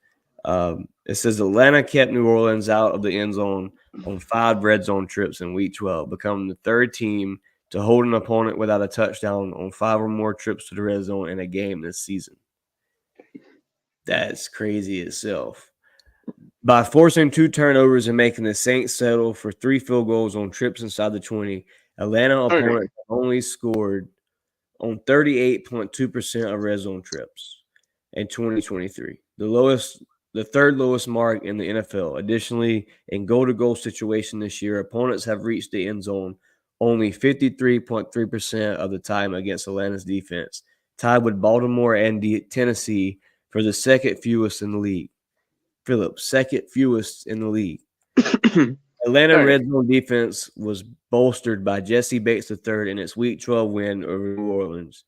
It says Atlanta kept New Orleans out of the end zone on 5 red zone trips in Week 12, becoming the third team to hold an opponent without a touchdown on 5 or more trips to the red zone in a game this season. That's crazy itself. By forcing 2 turnovers and making the Saints settle for 3 field goals on trips inside the 20, Atlanta opponents only scored on 38.2% of red zone trips in 2023, the third lowest mark in the NFL. Additionally, in goal-to-goal situation this year, opponents have reached the end zone only 53.3% of the time against Atlanta's defense, tied with Baltimore and Tennessee for the second fewest in the league. Philip, second fewest in the league. Atlanta red zone defense was bolstered by Jesse Bates III in its Week 12 win over New Orleans.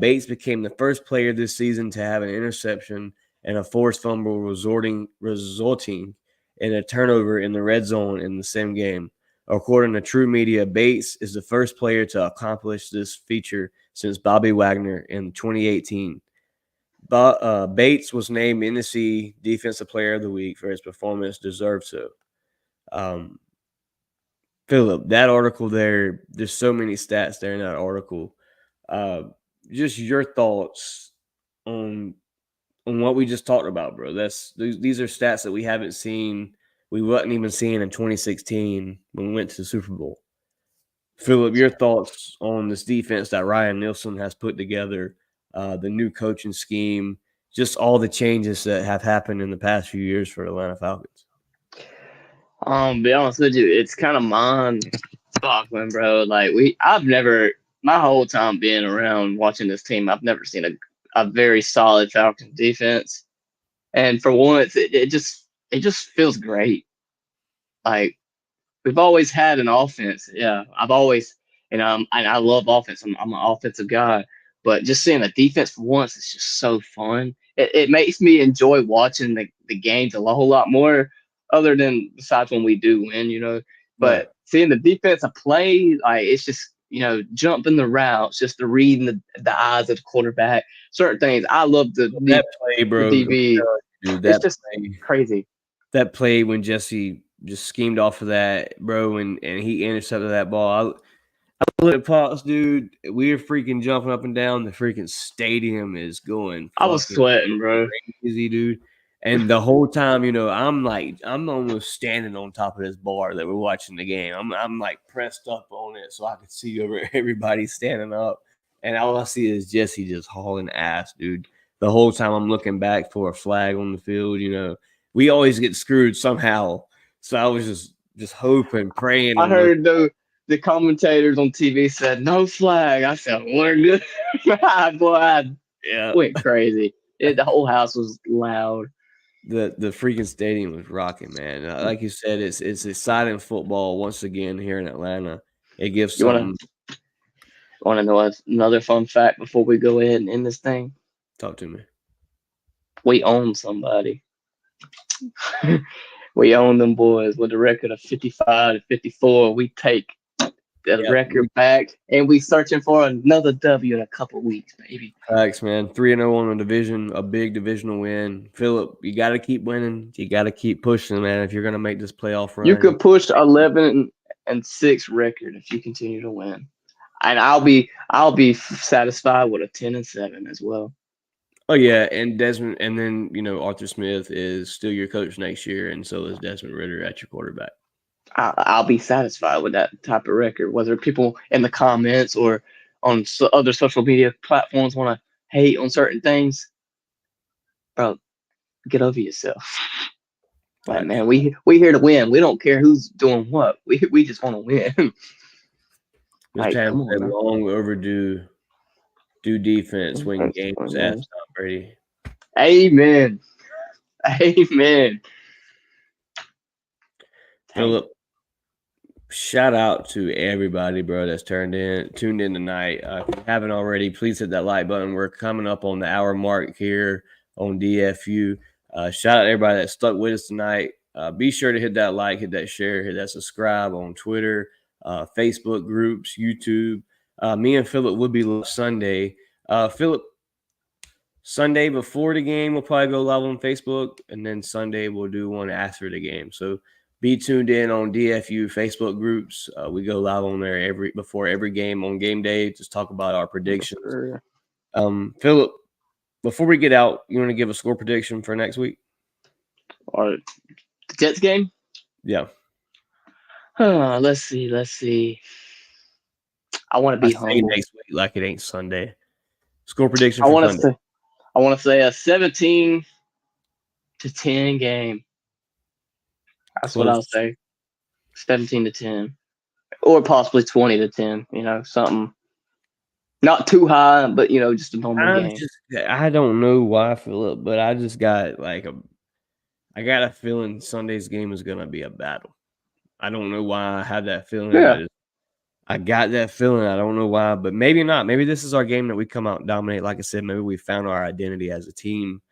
Bates became the first player this season to have an interception and a forced fumble resulting in a turnover in the red zone in the same game. According to True Media, Bates is the first player to accomplish this feature since Bobby Wagner in 2018. Bates was named NSC Defensive Player of the Week for his performance. Deserved so. Philip, that article there's so many stats there in that article. Just your thoughts on what we just talked about, bro. These are stats that we haven't seen. We wasn't even seeing in 2016 when we went to the Super Bowl. Philip, your thoughts on this defense that Ryan Nielsen has put together, the new coaching scheme, just all the changes that have happened in the past few years for the Atlanta Falcons. Be honest with you, it's kind of mind-boggling, bro. Like I've never, my whole time being around watching this team, I've never seen a very solid Falcons defense. And for once, it just feels great. Like we've always had an offense. Yeah, I've always, and I love offense. I'm an offensive guy, but just seeing the defense for once is just so fun. It makes me enjoy watching the games a whole lot more, other than besides when we do win, Right. But seeing the defensive play, like it's just jumping the routes, just the reading the eyes of the quarterback, certain things. I love That play, the bro, I'm DB. telling you, dude, It's just crazy. that play when Jesse just schemed off of that, bro, and he intercepted that ball. I look at Pops, dude. We are freaking jumping up and down. The freaking stadium is going I was fucking sweating, bro. crazy, dude. And the whole time, I'm almost standing on top of this bar that we're watching the game. I'm like pressed up on it so I can see everybody standing up. And all I see is Jesse just hauling ass, dude. The whole time I'm looking back for a flag on the field. We always get screwed somehow. So I was just hoping, praying I on those. heard the commentators on TV said no flag. I said we're good. Boy, I Yeah. went crazy. The whole house was loud. The freaking stadium was rocking, man. Like you said, it's exciting football once again here in Atlanta. It gives You wanna something. wanna know another fun fact before we go ahead and end this thing? Talk to me. We own somebody. We own them boys with a record of 55-54. We take the Yeah, record back, and we searching for another W in a couple weeks, maybe. facts, man. 3-0 on the division, a big divisional win. Philip, you got to keep winning. You got to keep pushing, man. If you're gonna make this playoff You run, could push 11-6 record if you continue to win, and I'll be satisfied with a 10-7 as well. oh yeah, and Desmond, and then Arthur Smith is still your coach next year, and so is Desmond Ritter at your quarterback. I'll be satisfied with that type of record. Whether people in the comments or on other social media platforms want to hate on certain things, bro, get over yourself. Like, Facts. man, we here to win. We don't care who's doing what. We just want to win. Just Like, have come on, that man. long overdue defense win games. Ask Tom Brady. Amen. Amen. Dang. Philip, shout out to everybody, bro, that's tuned in tonight. If you haven't already, please hit that like button. We're coming up on the hour mark here on DFU. Shout out to everybody that stuck with us tonight. Be sure to hit that like, hit that share, hit that subscribe on Twitter, Facebook groups, YouTube. Me and Philip will be live Sunday. Philip, Sunday before the game, we'll probably go live on Facebook, and then Sunday we'll do one after the game. So be tuned in on DFU Facebook groups. We go live on there before every game on game day. Just talk about our predictions. Sure. Philip, before we get out, you want to give a score prediction for next week? Or the Jets game? Yeah. Let's see. I want to be humble. Next week, like it ain't Sunday. Score prediction I for want Sunday. to say a 17-10 game. That's Close. what I'll say. 17-10, or possibly 20-10. Something not too high, but just a normal game. I don't know why, Philip, but I just got I got a feeling Sunday's game is gonna be a battle. I don't know why I had that feeling. Yeah. I got that feeling. I don't know why, but maybe not. Maybe this is our game that we come out and dominate. Like I said, maybe we found our identity as a team.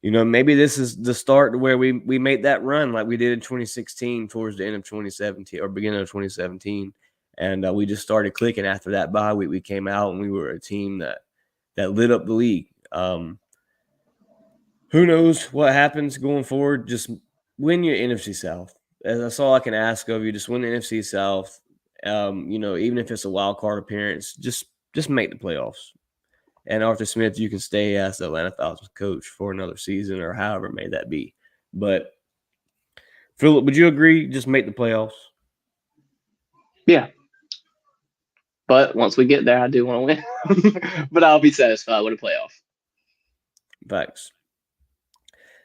Maybe this is the start where we made that run like we did in 2016 towards the end of 2017 or beginning of 2017. And we just started clicking after that bye week. We came out and we were a team that lit up the league. Who knows what happens going forward? Just win your NFC South. That's all I can ask of you. Just win the NFC South. Even if it's a wild card appearance, just make the playoffs. And Arthur Smith, you can stay as the Atlanta Falcons coach for another season or however may that be. But Philip, would you agree? Just make the playoffs. Yeah. But once we get there, I do want to win. But I'll be satisfied with a playoff. Facts.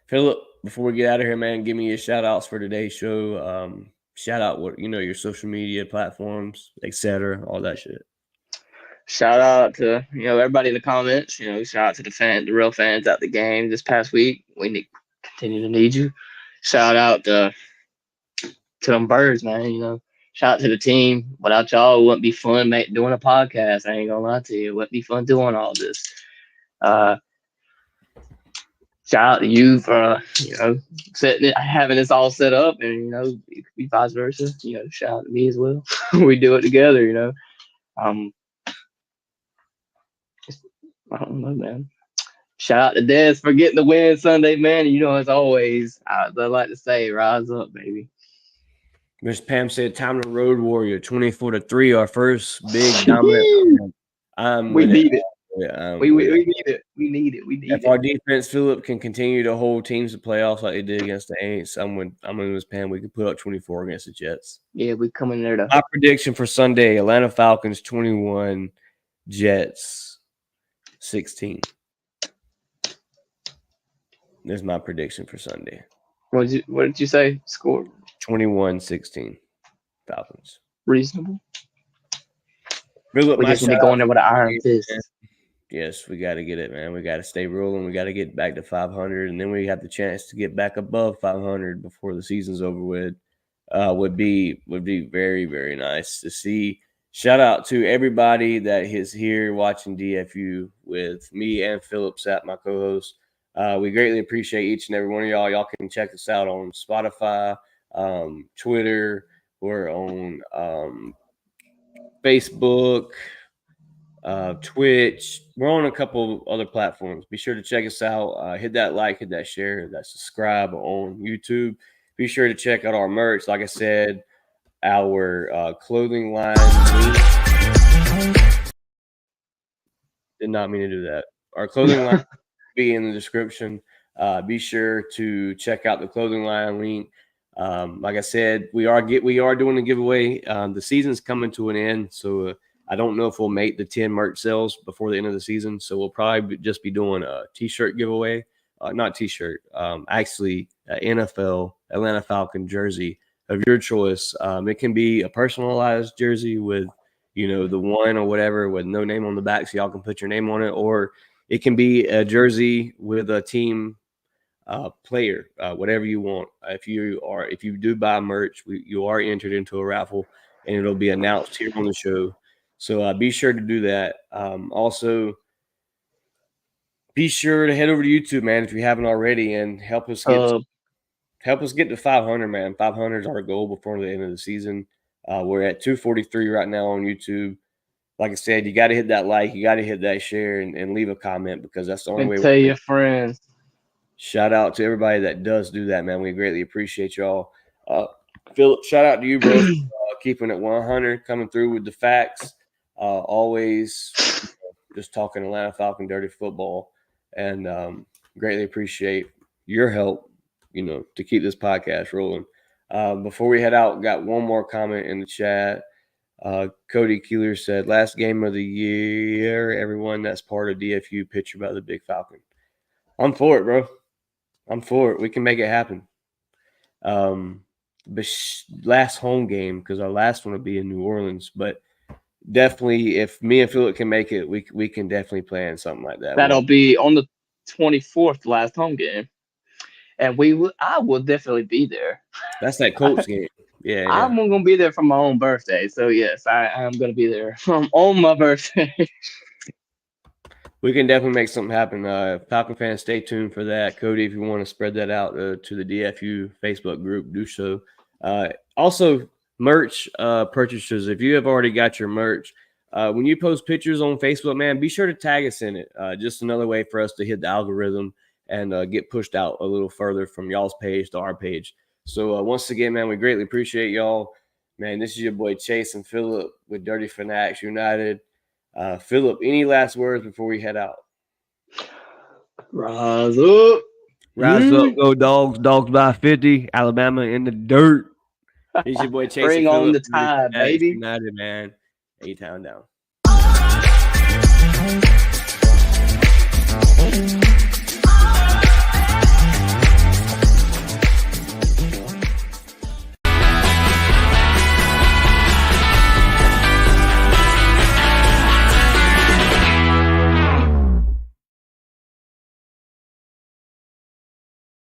Philip, before we get out of here, man, give me your shout outs for today's show. Shout out your social media platforms, etc., all that shit. Shout out to everybody in the comments. Shout out to the real fans at the game this past week. We continue to need you. Shout out to them birds, man. Shout out to the team. Without y'all, it wouldn't be fun doing a podcast. I ain't gonna lie to you. It wouldn't be fun doing all this. Shout out to you for having this all set up, and it could be vice versa. Shout out to me as well. We do it together. I don't know, man. Shout out to Des for getting the win Sunday, man. As always, I like to say, rise up, baby. Miss Pam said, "Time to road warrior, 24-3, our first big dominant." We need it. We need it. We need it. If our defense, Philip, can continue to hold teams to playoffs like they did against the Aints, I'm with Miss Pam. We can put up 24 against the Jets. Yeah, we come in there. My prediction for Sunday: Atlanta Falcons 21, Jets 16. There's my prediction for Sunday. What did you say? Score 21-16, Falcons. Reasonable. Philip, we just need to go in there with an iron fist. Yes, we got to get it, man. We got to stay rolling. We got to get back to 500, and then we have the chance to get back above 500 before the season's over with. Would be very, very nice to see. Shout out to everybody that is here watching DFU with me and Philip Sapp, my co-host. We greatly appreciate each and every one of y'all. Y'all can check us out on Spotify, Twitter. We're on Facebook, Twitch. We're on a couple other platforms. Be sure to check us out. Hit that like, hit that share, hit that subscribe on YouTube. Be sure to check out our merch. Like I said, our clothing line. Did not mean to do that. Our clothing line will be in the description. Be sure to check out the clothing line link. Like I said, we are doing a giveaway. The season's coming to an end, so I don't know if we'll make the 10 merch sales before the end of the season. So we'll probably just be doing a T-shirt giveaway. Not T-shirt. Actually, NFL Atlanta Falcon jersey of your choice. It can be a personalized jersey with, the one or whatever with no name on the back, so y'all can put your name on it, or it can be a jersey with a team player, whatever you want. If you do buy merch, you are entered into a raffle, and it'll be announced here on the show. So be sure to do that. Also, be sure to head over to YouTube, man, if you haven't already, and help us get to 500, man. 500 is our goal before the end of the season. We're at 243 right now on YouTube. Like I said, you got to hit that like, you got to hit that share, and leave a comment, because that's the only way. Tell your friends. Shout out to everybody that does do that, man. We greatly appreciate y'all. Philip, shout out to you, bro, keeping it 100, coming through with the facts. Always just talking Atlanta Falcon dirty football, and greatly appreciate your help, to keep this podcast rolling. Before we head out, got one more comment in the chat. Cody Keeler said, "Last game of the year, everyone that's part of DFU, picture about the Big Falcon." I'm for it, bro. I'm for it. We can make it happen. Last home game, because our last one will be in New Orleans, but definitely, if me and Philip can make it, we can definitely plan something like that. That'll be on the 24th, last home game, and I will definitely be there. That's that Colts game. Yeah, I'm gonna be there for my own birthday, so yes, I am gonna be there on my birthday. We can definitely make something happen. Falcon fans, stay tuned for that. Cody, if you want to spread that out to the DFU Facebook group, do so. Also, merch purchasers, if you have already got your merch, when you post pictures on Facebook, man, be sure to tag us in it. Just another way for us to hit the algorithm and get pushed out a little further from y'all's page to our page. So once again, man, we greatly appreciate y'all. Man, this is your boy Chase and Philip with Dirty Fanatics United. Philip, any last words before we head out? Rise up. Rise up, go Dogs. Dogs by 50. Alabama in the dirt. He's your boy Chase. Bring on the tide, baby. United, man. A-Town down.